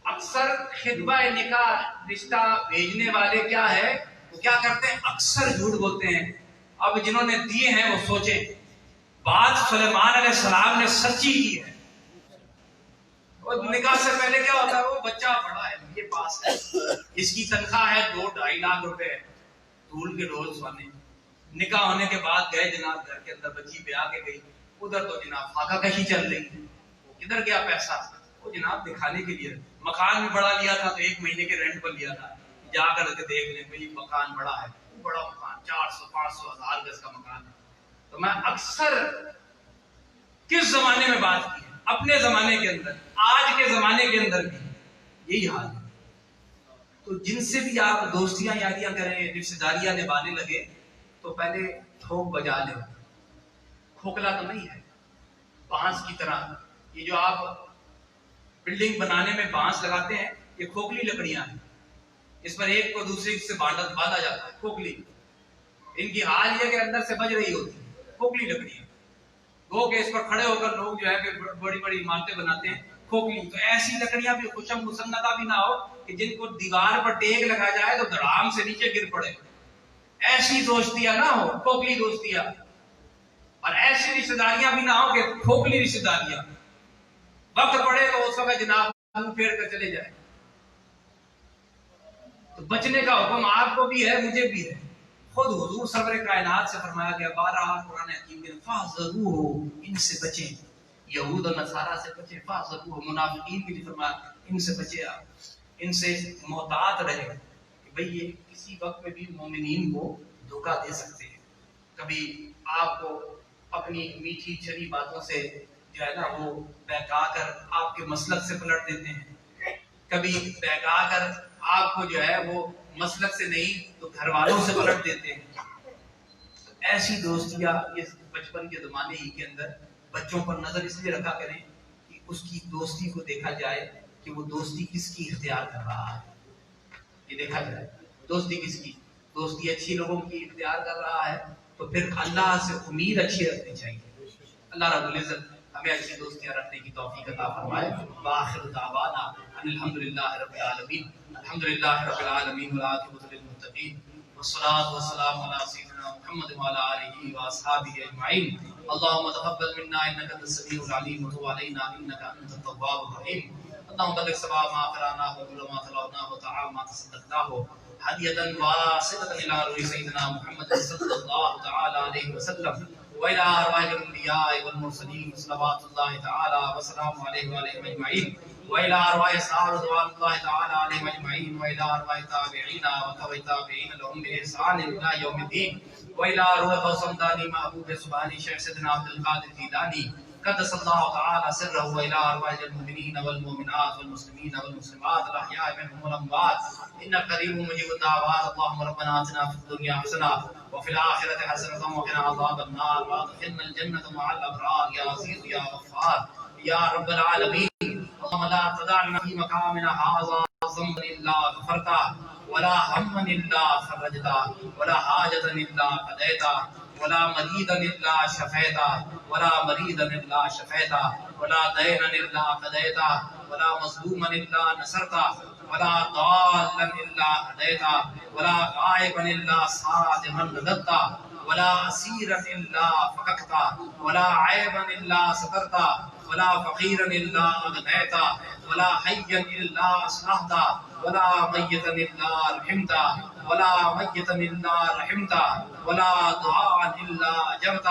اکثر خطبہ نکاح رشتہ بھیجنے والے کیا ہے وہ کیا کرتے ہیں، اکثر جھوٹ بولتے ہیں۔ اب جنہوں نے دیے ہیں وہ سوچیں، بات سلیمان علیہ السلام نے سچی کی ہے، اور نکاح سے پہلے کیا ہوتا ہے، وہ بچہ بڑا ہے، یہ پاس ہے، اس کی تنخواہ ہے 2-2.5 لاکھ روپے، دھول کے ڈول سونے، نکاح ہونے کے بعد گئے جناب گھر کے اندر، بچی بیاہ کے گئی، ادھر تو جناب فاقہ کشی چل رہی ہے، وہ کدھر گیا پیسہ، وہ جناب دکھانے کے لیے مکان بھی بڑا لیا تھا تو 1 مہینے کے رینٹ پر لیا تھا، جا کر کے دیکھ لیں بھئی مکان بڑا ہے، بڑا مکان 400-500 ہزار گز کا مکان ہے۔ تو میں اکثر کس زمانے میں بات کی ہے، اپنے زمانے کے اندر، آج کے زمانے کے اندر بھی یہی حال ہے۔ تو جن سے بھی آپ دوستیاں یاریاں کریں، رشتہ داریاں نبھانے لگے تو پہلے ٹھوک بجا لیں، کھوکھلا تو نہیں ہے، بانس کی طرح، یہ جو آپ بلڈنگ بنانے میں بانس لگاتے ہیں یہ کھوکھلی لکڑیاں ہیں، اس پر ایک کو دوسرے سے باندھا جاتا ہے، کھوکھلی، ان کی حال یہ کہ اندر سے بج رہی ہوتی ہے، کھوکھلی لکڑیاں، گو کہ اس پر کھڑے ہو کر لوگ جو ہے کہ بڑی بڑی عمارتیں بناتے ہیں، کھوکھلی۔ تو ایسی لکڑیاں بھی خوشم مسندہ بھی نہ ہو کہ جن کو دیوار پر ٹیک لگا جائے تو دھڑام سے نیچے گر پڑے، ایسی دوستیاں نہ ہو، کھوکھلی دوستیاں، اور ایسی رشتہ داریاں بھی نہ ہو کہ کھوکھلی رشتہ داریاں، وقت پڑے تو اس وقت جناب منہ پھیر کر چلے جائے۔ تو بچنے کا حکم آپ کو بھی ہے، مجھے بھی ہے، خود حضور سرور کائنات سے فرمایا گیا، بارہا قرآن حکیم کے فاحذروہ، ان سے بچیں، یہود اور نصارہ سے بچیں، فاحذروہ، منافقین کے لیے فرمایا ان سے بچیں، آپ ان سے محتاط رہیں کہ بھئی یہ کسی وقت میں بھی مومنین کو دھوکہ دے سکتے ہیں، کبھی آپ کو اپنی میٹھی چھری باتوں سے جو ہے نا وہ بہکا کر آپ کے مسلک سے پلٹ دیتے ہیں، کبھی بہکا کر آپ کو جو ہے وہ مسلک سے نہیں تو گھر والوں سے پلٹ دیتے ہیں۔ ایسی دوستیاں اس بچپن کے زمانے ہی کے اندر بچوں پر نظر اس لیے رکھا کریں کہ اس کی دوستی کو دیکھا جائے کہ وہ دوستی کس کی اختیار کر رہا ہے، یہ دیکھا جائے دوستی کس کی، دوستی اچھی لوگوں کی اختیار کر رہا ہے تو پھر اللہ سے امید اچھی رکھنی چاہیے، اللہ رب العزت ہمیں اچھی دوستیاں رکھنے کی توفیق عطا فرمائے۔ وآخر دعوانا ان الحمدللہ رب العالمین، الحمدللہ رب العالمین والعاقبۃ للمتقین، والصلاة والسلام علی سیدنا محمد وعلی آلہ واصحابہ اجمعین۔ اللهم تقبل منا انك انت السميع العليم وتب علينا انك انت التواب الرحيم۔ اللهم بلغ ثواب ما قرأناه وما تلوناه وطعام ما تصدقناه هدية واصلة إلى روح سيدنا محمد صلى الله تعالى عليه وسلم وإلى أرواح الأنبياء والمرسلين صلوات الله تعالى وسلامه عليه وعليهم أجمعين، وإلى أرواح الصحابة رضوان الله تعالى عليهم أجمعين، وإلى أرواح التابعين وتبع التابعين لهم بإحسان إلى يوم الدين، وإلى روح غوث الداني محبوب سبحانه شيخ سيدنا عبد القادر الجيلاني قدس الله تعالى سره، وإلى أرواح المؤمنين والمؤمنات والمسلمين والمسلمات الأحياء منهم والأموات إنك قريب مجيب الدعوات. اللهم ربنا آتنا في الدنيا حسنة وفي الآخرة حسنة وقنا عذاب النار وأدخلنا الجنة مع الأبرار يا عزيز يا غفار يا رب العالمين. اللهم لا تدعنا في مقامنا هذا ذنبا إلا غفرته ولا هما إلا فرجته ولا حاجة إلا قضيتها ولا مريضا إلا شفيته ولا مريضا إلا شفيته ولا دينا إلا قضيته ولا مظلوما إلا نصرته ولا ضالا إلا هديته ولا غائبا إلا صادما رددته ولا أسيرا إلا فككت ولا عيبا إلا سترت ولا فقيرا إلا أغنيت ولا حيا إلا أصلحت ولا ميتا إلا رحمت ولا ميتا إلا رحمت ولا دعاء إلا أجبت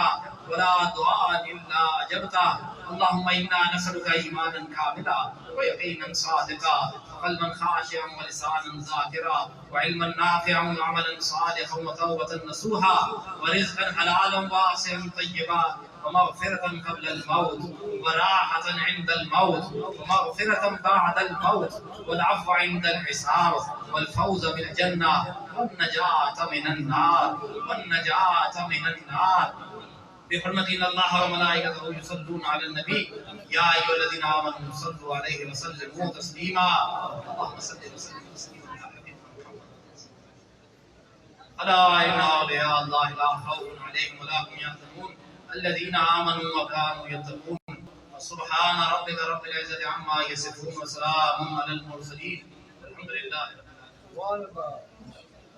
ولا دعاء إلا أجبت. اللهم إنا نسألك إيمانا كاملا ويقينا صادقا وقلبا خاشعا ولسانا ذاكرا وعلما نافعا وعملا صالحا وتوبة نصوحا ورزقا حلالا واسعا طيبا ومغفرة قبل الموت وراحة عند الموت ومغفرة بعد الموت والعفو عند الحساب والفوز بالجنة والنجاة من النار والنجاة من النار بحرمة إن الله وملائكته يصلون على النبي يا أيها الذين آمنوا صلوا عليه وسلموا تسليما. اللهم صل وسلم تسليما على حبيبنا محمد. ألا إن أولياء الله لا خوف عليهم ولا هم يحزنون الذين آمنوا وكانوا يتقون. سبحان ربك رب العزة عما يصفون وسلام على المرسلين والحمد لله.